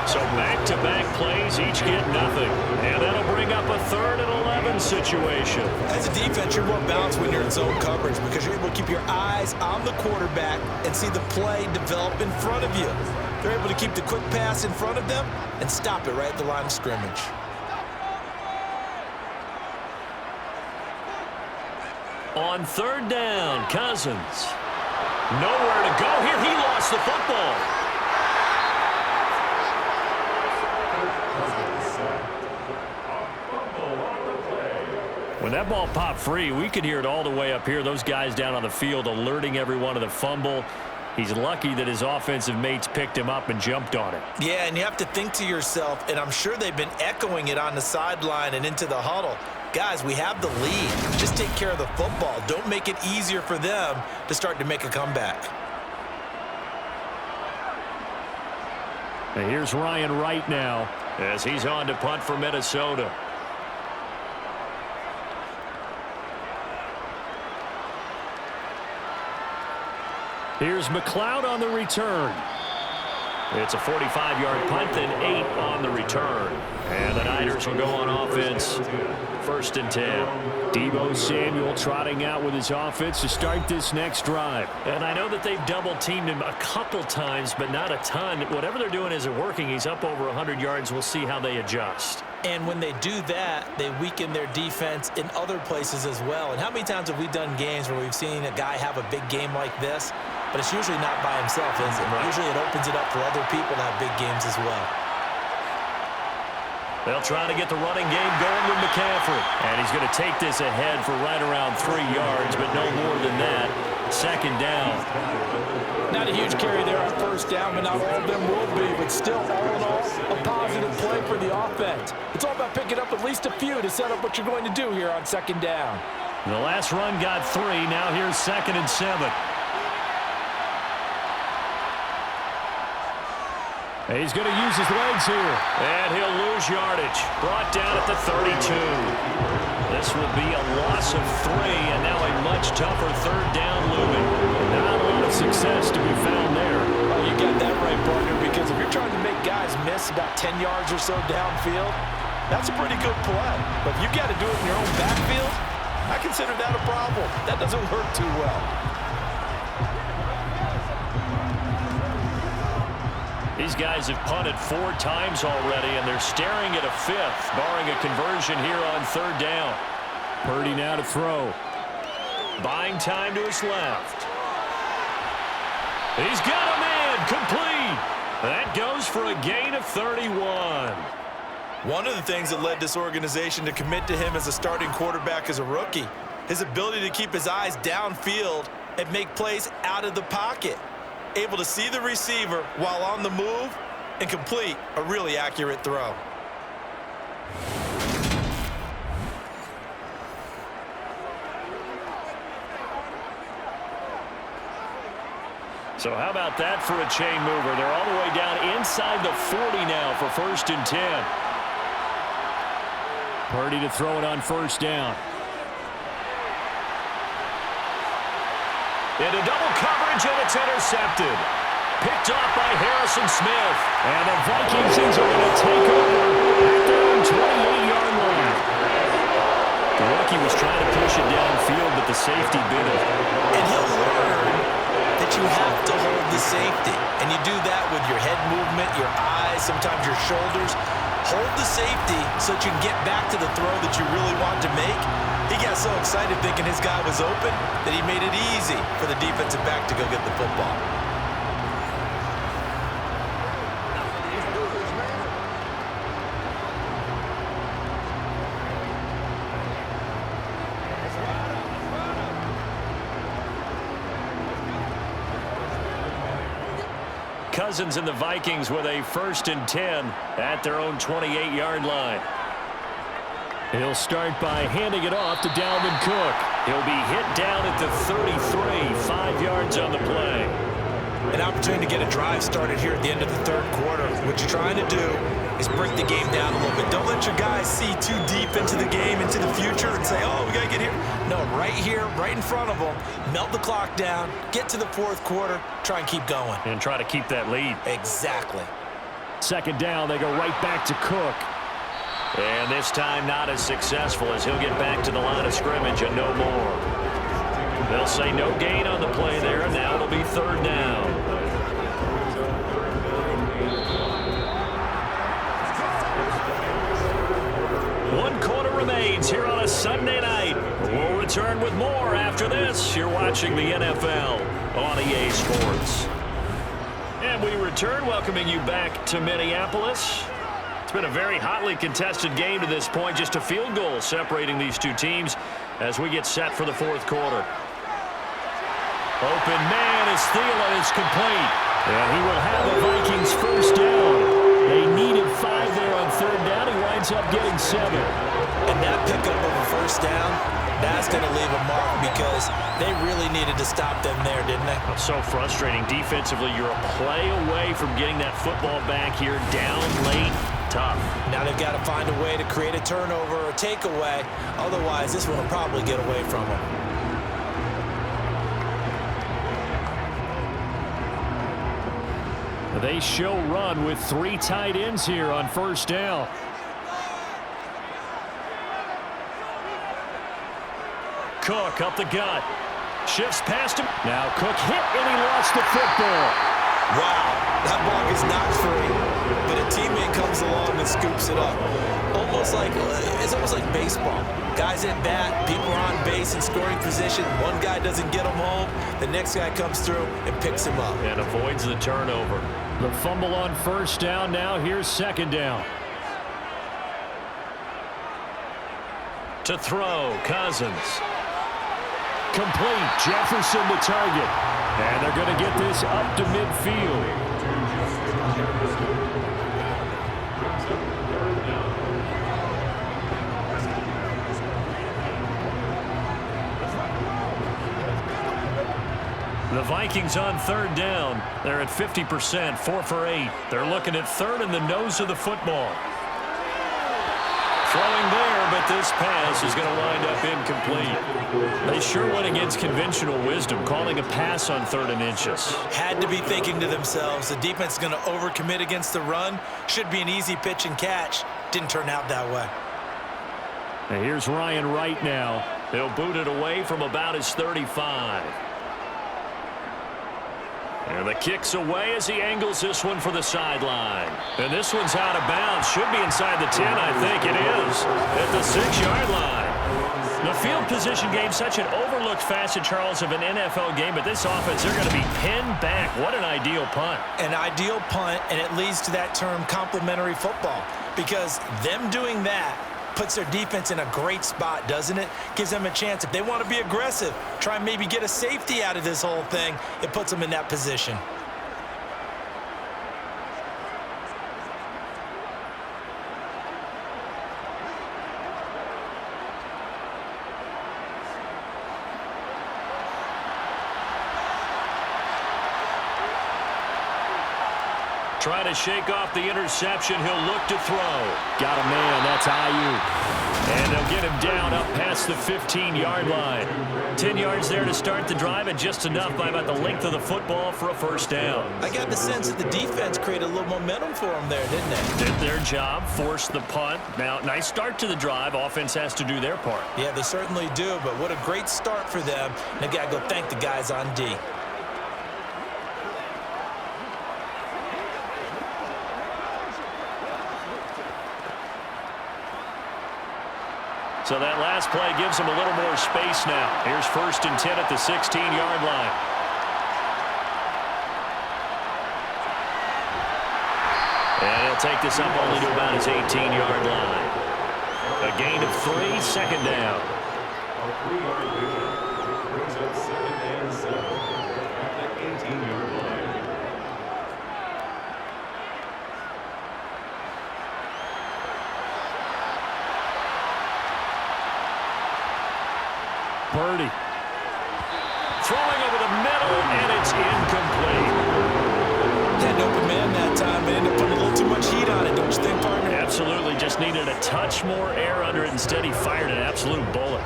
So back-to-back plays, each get nothing. And that'll bring up a 3rd and 11 situation.
As a defense, you're more balanced when you're in zone coverage because you're able to keep your eyes on the quarterback and see the play develop in front of you. They're able to keep the quick pass in front of them and stop it right at the line of scrimmage.
On 3rd down, Cousins. Nowhere to go here. He lost the football. When that ball popped free, we could hear it all the way up here. Those guys down on the field alerting everyone of the fumble. He's lucky that his offensive mates picked him up and jumped on it.
Yeah, and you have to think to yourself, and I'm sure they've been echoing it on the sideline and into the huddle. Guys, we have the lead. Just take care of the football. Don't make it easier for them to start to make a comeback.
And here's Ryan Wright now as he's on to punt for Minnesota. Here's McLeod on the return. It's a 45-yard punt and 8 on the return. And the Niners will go on offense. 1st and 10. Deebo Samuel trotting out with his offense to start this next drive. And I know that they've double-teamed him a couple times, but not a ton. Whatever they're doing isn't working. He's up over 100 yards. We'll see how they adjust.
And when they do that, they weaken their defense in other places as well. And how many times have we done games where we've seen a guy have a big game like this, but it's usually not by himself, is it? Right. Usually it opens it up for other people to have big games as well.
They'll try to get the running game going with McCaffrey. And he's going to take this ahead for right around 3 yards, but no more than that. 2nd down.
Not a huge carry there on 1st down, but not all of them will be. But still, all in all, a positive play for the offense. It's all about picking up at least a few to set up what you're going to do here on 2nd down.
The last run got 3. Now here's 2nd and 7. He's going to use his legs here. And he'll lose yardage. Brought down at the 32. This will be a loss of 3, and now a much tougher 3rd down looming. Not a lot of success to be found there.
Well, you got that right, partner, because if you're trying to make guys miss about 10 yards or so downfield, that's a pretty good play. But if you got to do it in your own backfield, I consider that a problem. That doesn't work too well.
These guys have punted 4 times already, and they're staring at a 5th, barring a conversion here on 3rd down. Purdy now to throw. Buying time to his left. He's got a man, complete. That goes for a gain of 31.
One of the things that led this organization to commit to him as a starting quarterback as a rookie, his ability to keep his eyes downfield and make plays out of the pocket. Able to see the receiver while on the move and complete a really accurate throw.
So how about that for a chain mover? They're all the way down inside the 40 now for 1st and 10. Purdy to throw it on 1st down. Into double coverage, and it's intercepted. Picked off by Harrison Smith. And the Vikings are going to take over at their own 28-yard line. The rookie was trying safety bit it.
And he'll learn that you have to hold the safety. And you do that with your head movement, your eyes, sometimes your shoulders. Hold the safety so that you can get back to the throw that you really want to make. He got so excited thinking his guy was open that he made it easy for the defensive back to go get the football.
Cousins and the Vikings with a 1st and 10 at their own 28-yard line. He'll start by handing it off to Dalvin Cook. He'll be hit down at the 33, 5 yards on the play.
An opportunity to get a drive started here at the end of the 3rd quarter. What you're trying to do is break the game down a little bit. Don't let your guys see too deep into the game, into the future, and say, oh, we got to get here. No, right here, right in front of them, melt the clock down, get to the 4th quarter, try and keep going.
And try to keep that lead.
Exactly.
2nd down, they go right back to Cook. And this time not as successful as he'll get back to the line of scrimmage and no more. They'll say no gain on the play there, and now it'll be 3rd down. One quarter remains here on a Sunday night. We'll return with more after this. You're watching the NFL on EA Sports. And we return, welcoming you back to Minneapolis. It's been a very hotly contested game to this point. Just a field goal separating these two teams as we get set for the 4th quarter. Open man is Thielen. It's complete. And he will have the Vikings 1st down. They needed 5 there on 3rd down. He winds up getting 7.
And that pickup of a 1st down, that's going to leave a mark because they really needed to stop them there, didn't they?
So frustrating. Defensively, you're a play away from getting that football back here down late. Tough.
Now they've got to find a way to create a turnover or takeaway. Otherwise, this one will probably get away from them.
They show run with 3 tight ends here on 1st down. Cook up the gut. Shifts past him. Now Cook hit and he lost the football.
Wow, that ball is not free, but a teammate comes along and scoops it up. It's almost like baseball. Guys at bat, people are on base in scoring position. One guy doesn't get him home. The next guy comes through and picks him up.
And avoids the turnover. The fumble on 1st down. Now here's 2nd down. To throw, Cousins. Complete. Jefferson the target. And they're going to get this up to midfield. The Vikings on 3rd down. They're at 50%, 4 for 8. They're looking at 3rd in the nose of the football. Throwing there, but this pass is going to wind up incomplete. They sure went against conventional wisdom, calling a pass on 3rd and inches.
Had to be thinking to themselves, the defense is going to overcommit against the run. Should be an easy pitch and catch. Didn't turn out that way.
And here's Ryan Wright now. He'll boot it away from about his 35. And the kick's away as he angles this one for the sideline. And this one's out of bounds. Should be inside the 10, I think it is. At the 6-yard line. The field position game, such an overlooked facet, Charles, of an NFL game. But this offense, they're going to be pinned back. What an ideal punt.
An ideal punt, and it leads to that term complementary football. Because them doing that puts their defense in a great spot, doesn't it? Gives them a chance. If they want to be aggressive, try and maybe get a safety out of this whole thing, it puts them in that position.
Trying to shake off the interception. He'll look to throw. Got a man. That's Ayuk. And they'll get him down up past the 15-yard line. 10 yards there to start the drive, and just enough by about the length of the football for a first down.
I got the sense that the defense created a little momentum for them there, didn't they?
Did their job, forced the punt. Now, nice start to the drive. Offense has to do their part.
Yeah, they certainly do, but what a great start for them. And I got to go thank the guys on D.
So that last play gives them a little more space now. Here's 1st and 10 at the 16-yard line. And he'll take this up only to about his 18-yard line. A gain of 3, second down.
A 3-yard pickup brings up 2nd and 7 at the 18-yard line.
Purdy. Throwing over the middle, and it's incomplete.
Had an open man that time, but ended up putting a little too much heat on it, don't you think, partner?
Absolutely, just needed a touch more air under it. Instead, he fired an absolute bullet.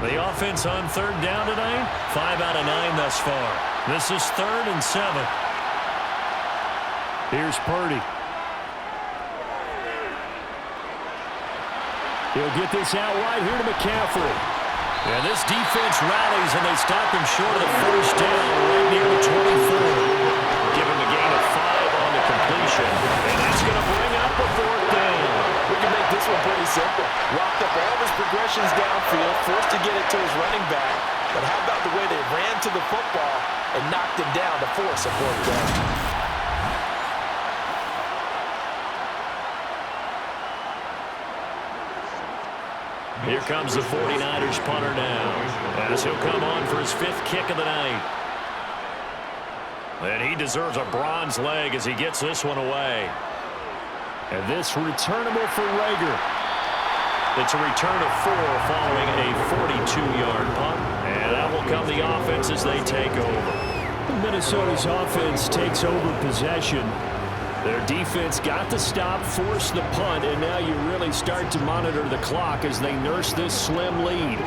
The offense on 3rd down tonight, 5 out of 9 thus far. This is 3rd and 7. Here's Purdy. He'll get this out wide here to McCaffrey. And this defense rallies, and they stop him short of the first down right near the 24. Give him a gain of 5 on the completion. And that's going to bring up a 4th down.
We can make this one pretty simple. Rocked up all of his progressions downfield, forced to get it to his running back. But how about the way they ran to the football and knocked him down to force a 4th down?
Here comes the 49ers punter now, as he'll come on for his 5th kick of the night. And he deserves a bronze leg as he gets this one away. And this returnable for Rager. It's a return of 4 following a 42-yard punt. And that will come the offense as they take over. Minnesota's offense takes over possession. Their defense got the stop, forced the punt, and now you really start to monitor the clock as they nurse this slim lead.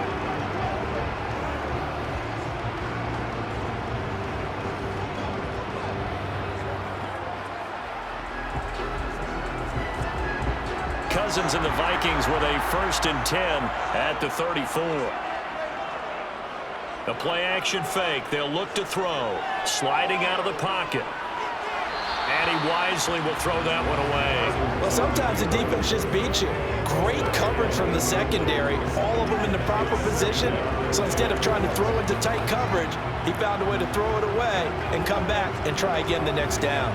Cousins and the Vikings with a 1st and 10 at the 34. A play-action fake. They'll look to throw. Sliding out of the pocket. And he wisely will throw that one away.
Well, sometimes the defense just beats you. Great coverage from the secondary, all of them in the proper position. So instead of trying to throw into tight coverage, he found a way to throw it away and come back and try again the next down.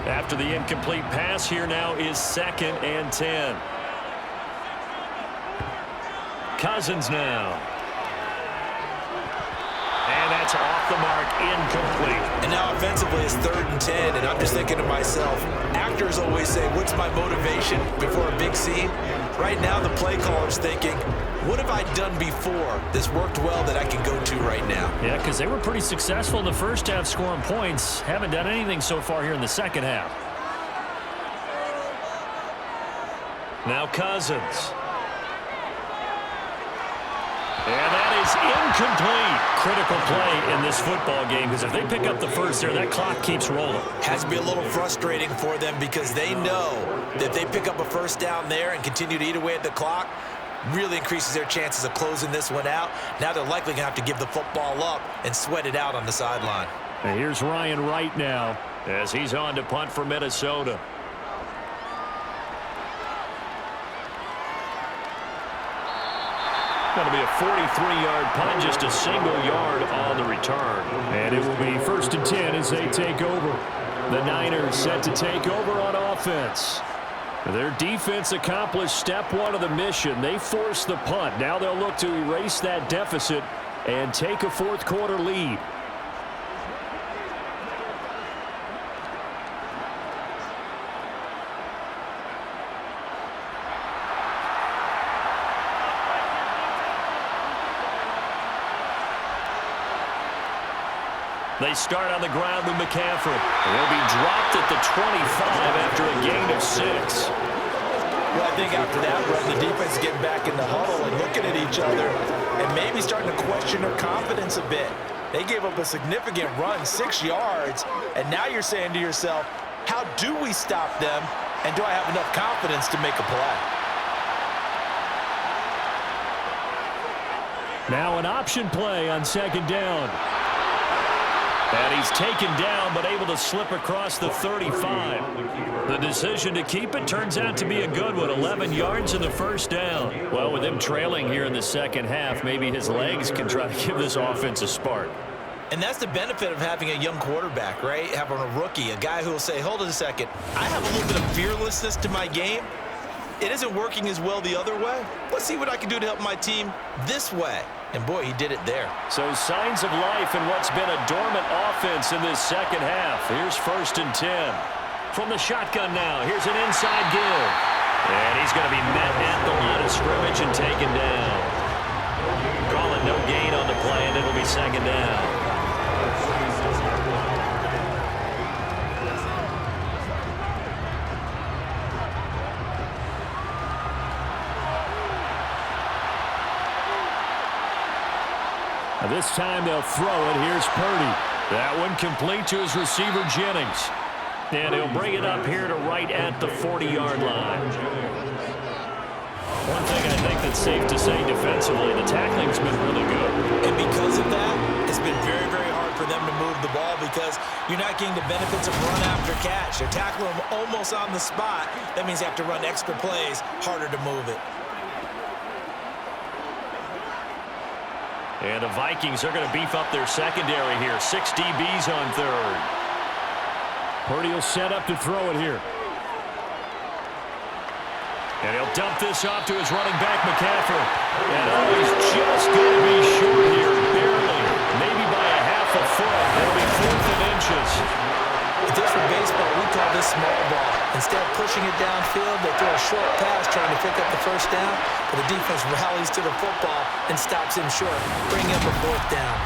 After the incomplete pass, here now is 2nd and 10. Cousins now. And that's off the mark, incomplete.
And now offensively it's 3rd and 10, and I'm just thinking to myself, actors always say, what's my motivation before a big scene? Right now the play caller's thinking, what have I done before that's worked well that I can go to right now?
Yeah, because they were pretty successful in the first half scoring points. Haven't done anything so far here in the second half. Now Cousins. And that is incomplete. Critical play in this football game, because if they pick up the first there, that clock keeps rolling.
Has to be a little frustrating for them because they know that if they pick up a first down there and continue to eat away at the clock, really increases their chances of closing this one out. Now they're likely going to have to give the football up and sweat it out on the sideline.
And here's Ryan Wright now as he's on to punt for Minnesota. Going to be a 43-yard punt, just a single yard on the return. And it will be 1st and 10 as they take over. The Niners set to take over on offense. Their defense accomplished step 1 of the mission. They forced the punt. Now they'll look to erase that deficit and take a 4th quarter lead. They start on the ground with McCaffrey. He'll be dropped at the 25 after a gain of 6.
Well, I think after that run, the defense is getting back in the huddle and looking at each other and maybe starting to question their confidence a bit. They gave up a significant run, 6 yards, and now you're saying to yourself, how do we stop them, and do I have enough confidence to make a play?
Now an option play on 2nd down. And he's taken down, but able to slip across the 35. The decision to keep it turns out to be a good one, 11 yards in the first down. Well, with him trailing here in the second half, maybe his legs can try to give this offense a spark.
And that's the benefit of having a young quarterback, right? Having a rookie, a guy who will say, hold it a second, I have a little bit of fearlessness to my game. It isn't working as well the other way. Let's see what I can do to help my team this way. And, boy, he did it there.
So signs of life in what's been a dormant offense in this second half. Here's 1st and 10. From the shotgun now, here's an inside give. And he's going to be met at the line of scrimmage and taken down. Calling no gain on the play, and it'll be 2nd down. This time they'll throw it. Here's Purdy. That one complete to his receiver, Jennings. And he'll bring it up here to right at the 40-yard line. One thing I think that's safe to say defensively, the tackling's been really good.
And because of that, it's been very, very hard for them to move the ball because you're not getting the benefits of run after catch. They're tackling them almost on the spot. That means they have to run extra plays, harder to move it.
And the Vikings are going to beef up their secondary here. 6 DBs on 3rd. Purdy will set up to throw it here. And he'll dump this off to his running back, McCaffrey. And he's just going to be short here, barely. Maybe by a half a foot. It'll be 4th and inches.
If this were baseball, we call this small ball. Instead of pushing it downfield, they throw a short pass trying to pick up the 1st down, but the defense rallies to the football and stops him short, bringing up a 4th down.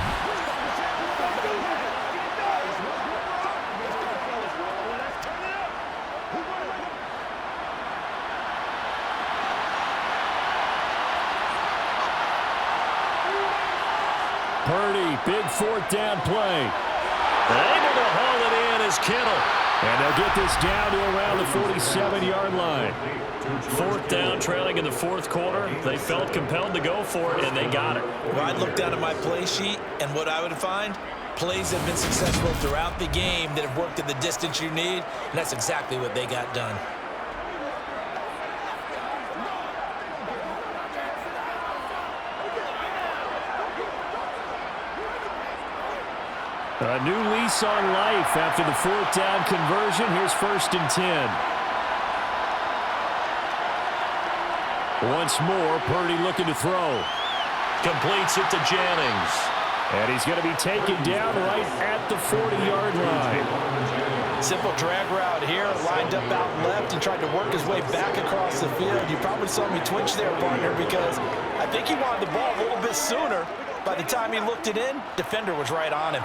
Purdy, big 4th down play. Able to haul it in is Kittle. And they'll get this down to around the 47-yard line. 4th down, trailing in the 4th quarter. They felt compelled to go for it, and they got it.
Well, I'd look down at my play sheet, and what I would find, plays have been successful throughout the game that have worked at the distance you need, and that's exactly what they got done.
A new lease on life after the 4th down conversion. Here's 1st and 10. Once more, Purdy looking to throw. Completes it to Jennings. And he's going to be taken down right at the 40-yard line.
Simple drag route here, lined up out left and tried to work his way back across the field. You probably saw me twitch there, partner, because I think he wanted the ball a little bit sooner. By the time he looked it in, defender was right on him.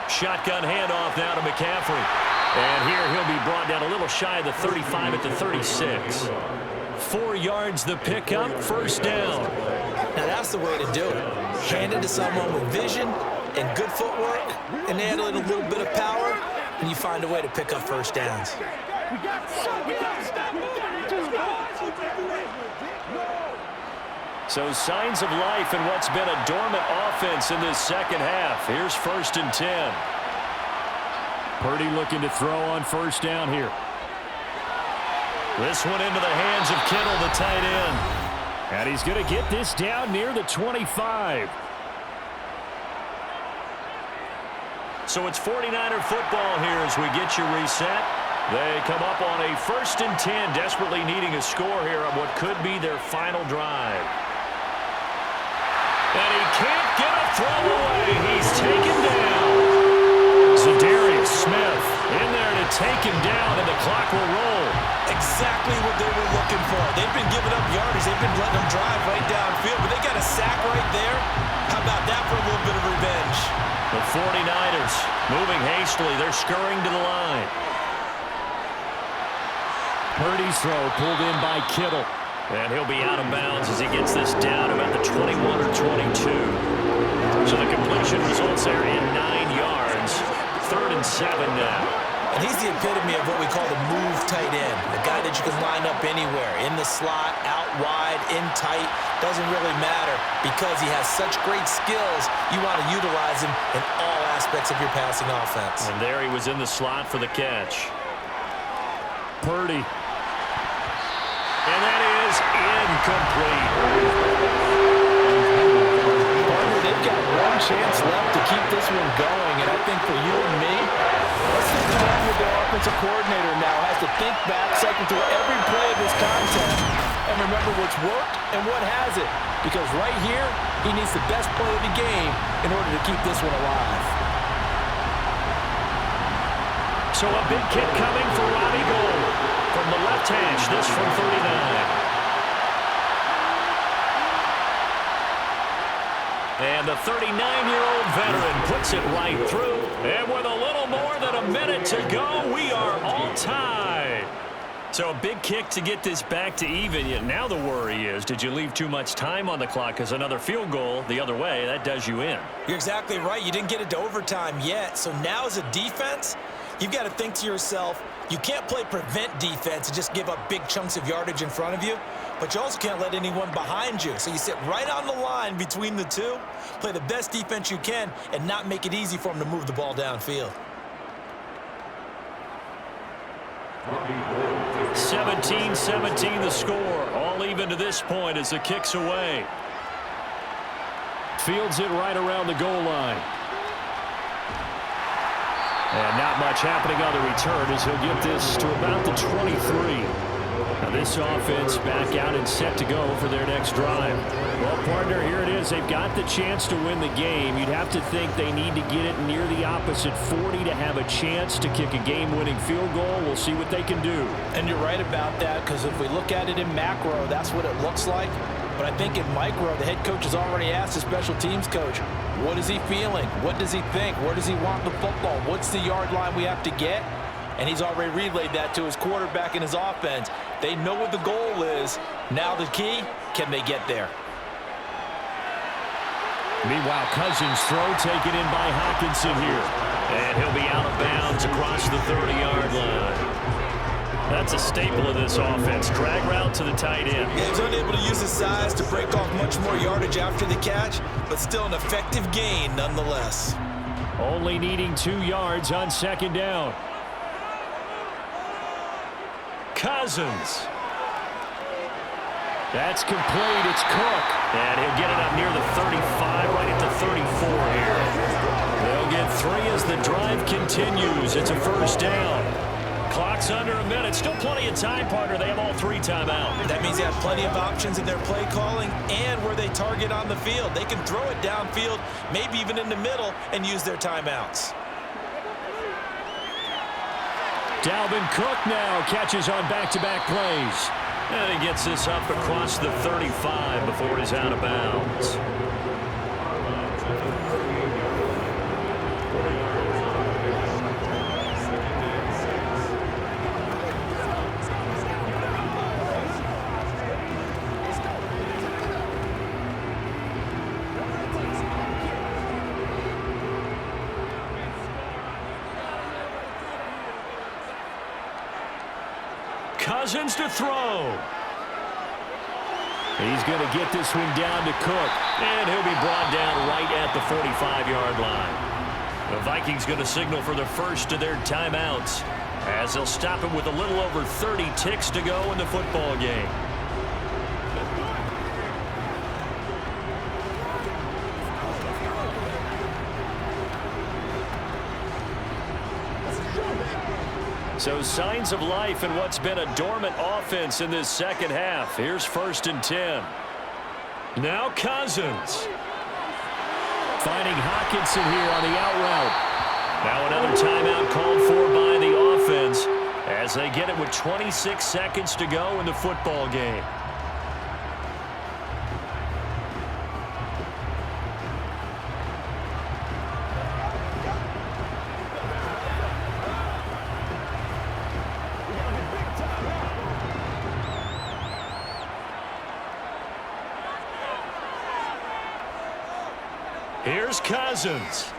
Shotgun handoff now to McCaffrey. And here he'll be brought down a little shy of the 35 at the 36. 4 yards the pickup, 1st down.
Now that's the way to do it. Hand it to someone with vision and good footwork, and add a little bit of power, and you find a way to pick up 1st downs.
So signs of life in what's been a dormant offense in this second half. Here's 1st and 10. Purdy looking to throw on 1st down here. This one into the hands of Kittle, the tight end. And he's going to get this down near the 25. So it's 49er football here as we get you reset. They come up on a 1st and 10, desperately needing a score here on what could be their final drive. And he can't get a throw away. He's taken down. Zadarius Smith in there to take him down, and the clock will roll.
exactly what they were looking for. They've been giving up yardage. They've been letting them drive right downfield, but they got a sack right there. How about that for a little bit of revenge?
The 49ers moving hastily. They're scurrying to the line. Purdy's throw pulled in by Kittle. And he'll be out of bounds as he gets this down about the 21 or 22. So the completion results there in 9 yards. 3rd and 7 now.
And he's the epitome of what we call the move tight end. A guy that you can line up anywhere. In the slot, out wide, in tight. Doesn't really matter because he has such great skills. You want to utilize him in all aspects of your passing offense.
And there he was in the slot for the catch. Purdy. And that is incomplete.
Partner, they've got one chance left to keep this one going, and I think for you and me, let's sit down with their offensive coordinator now. Has to think back, cycle through every play of this contest, and remember what's worked and what hasn't. Because right here, he needs the best play of the game in order to keep this one alive.
So a big kick coming for Robbie Gould. From the left hash, this from 39. And the 39-year-old veteran puts it right through. And with a little more than a minute to go, we are all tied. So a big kick to get this back to even. Yet now the worry is, did you leave too much time on the clock? Because another field goal the other way, that does you in.
You're exactly right. You didn't get it to overtime yet. So now as a defense, you've got to think to yourself, you can't play prevent defense and just give up big chunks of yardage in front of you, but you also can't let anyone behind you. So you sit right on the line between the two, play the best defense you can, and not make it easy for them to move the ball downfield.
17-17 the score. All even to this point as the kick's away. Fields it right around the goal line. And not much happening on the return as he'll get this to about the 23. Now this offense back out and set to go for their next drive. Well, partner, here it is. They've got the chance to win the game. You'd have to think they need to get it near the opposite 40 to have a chance to kick a game-winning field goal. We'll see what they can do.
And you're right about that, because if we look at it in macro, that's what it looks like. But I think in micro, the head coach has already asked the special teams coach, what is he feeling? What does he think? Where does he want the football? What's the yard line we have to get? And he's already relayed that to his quarterback and his offense. They know what the goal is. Now the key, can they get there?
Meanwhile, Cousins' throw taken in by Hockenson here. And he'll be out of bounds across the 30-yard line. That's a staple of this offense. Drag route to the tight end.
Yeah, he was unable to use his size to break off much more yardage after the catch, but still an effective gain nonetheless.
Only needing 2 yards on 2nd down. Cousins. That's complete. It's Cook. And he'll get it up near the 35, right at the 34 here. They'll get 3 as the drive continues. It's a 1st down. Clock's under a minute. Still plenty of time, partner. They have all 3 timeouts.
That means they have plenty of options in their play calling and where they target on the field. They can throw it downfield, maybe even in the middle, and use their timeouts.
Dalvin Cook now catches on back-to-back plays. And he gets this up across the 35 before he's out of bounds. Cousins to throw. He's going to get this one down to Cook. And he'll be brought down right at the 45-yard line. The Vikings going to signal for the first of their timeouts as they'll stop it with a little over 30 ticks to go in the football game. So signs of life in what's been a dormant offense in this second half. Here's 1st and 10. Now Cousins. Finding Hockenson here on the out route. Now another timeout called for by the offense. as they get it with 26 seconds to go in the football game. Here's Cousins.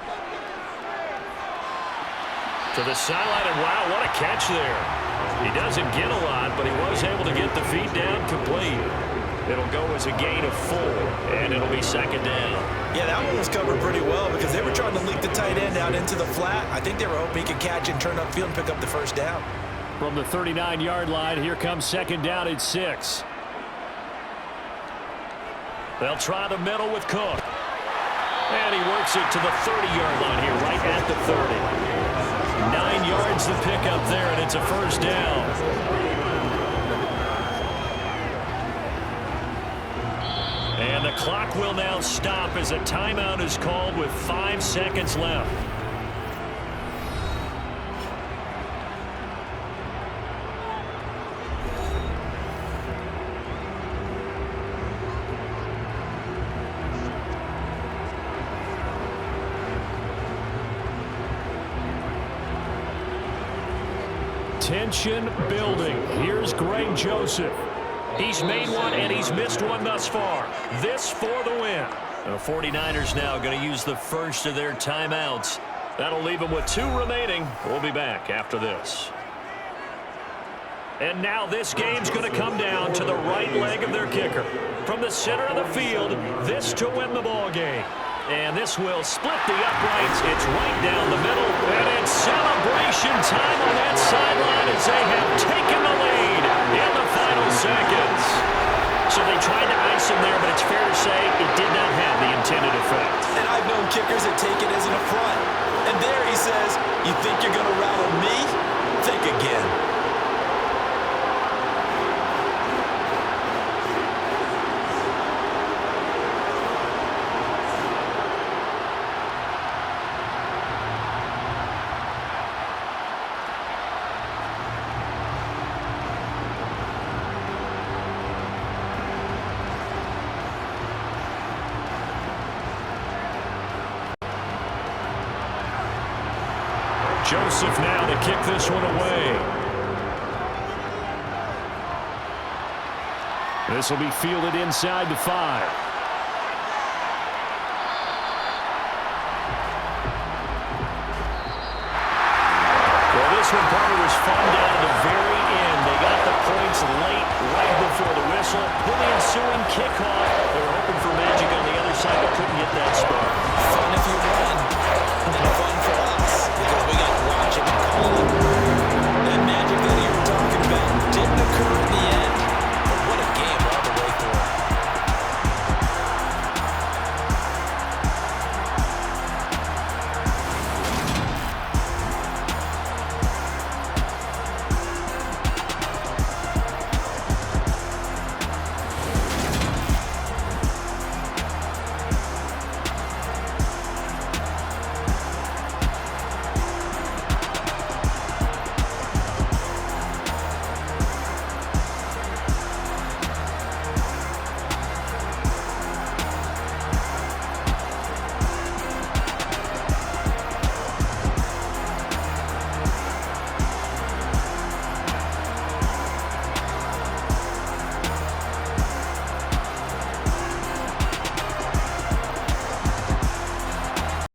To the sideline, and wow, what a catch there. He doesn't get a lot, but he was able to get the feet down complete. It'll go as a gain of 4, and it'll be second down.
Yeah, that one was covered pretty well because they were trying to leak the tight end out into the flat. I think they were hoping he could catch and turn upfield and pick up the first down.
From the 39-yard line, here comes second down at 6. They'll try the middle with Cook. And he works it to the 30-yard line here, right at the 30. 9 yards to pick up there, and it's a first down. And the clock will now stop as a timeout is called with 5 seconds left. Tension building. Here's Greg Joseph. He's made one and he's missed one thus far. This for the win. The 49ers now going to use the first of their timeouts. That'll leave them with 2 remaining. We'll be back after this. And now this game's going to come down to the right leg of their kicker. From the center of the field, this to win the ball game. And this will split the uprights. It's right down the middle. And it's celebration time on that sideline as they have taken the lead in the final seconds. So they tried to ice him there, but it's fair to say it did not have the intended effect.
And I've known kickers that take it as an affront. And there he says, you think you're going to rattle me? Think again.
Joseph now to kick this one away. This will be fielded inside the 5. Well, this one, partner, was fun down to the very end. They got the points late, right before the whistle. With the ensuing kickoff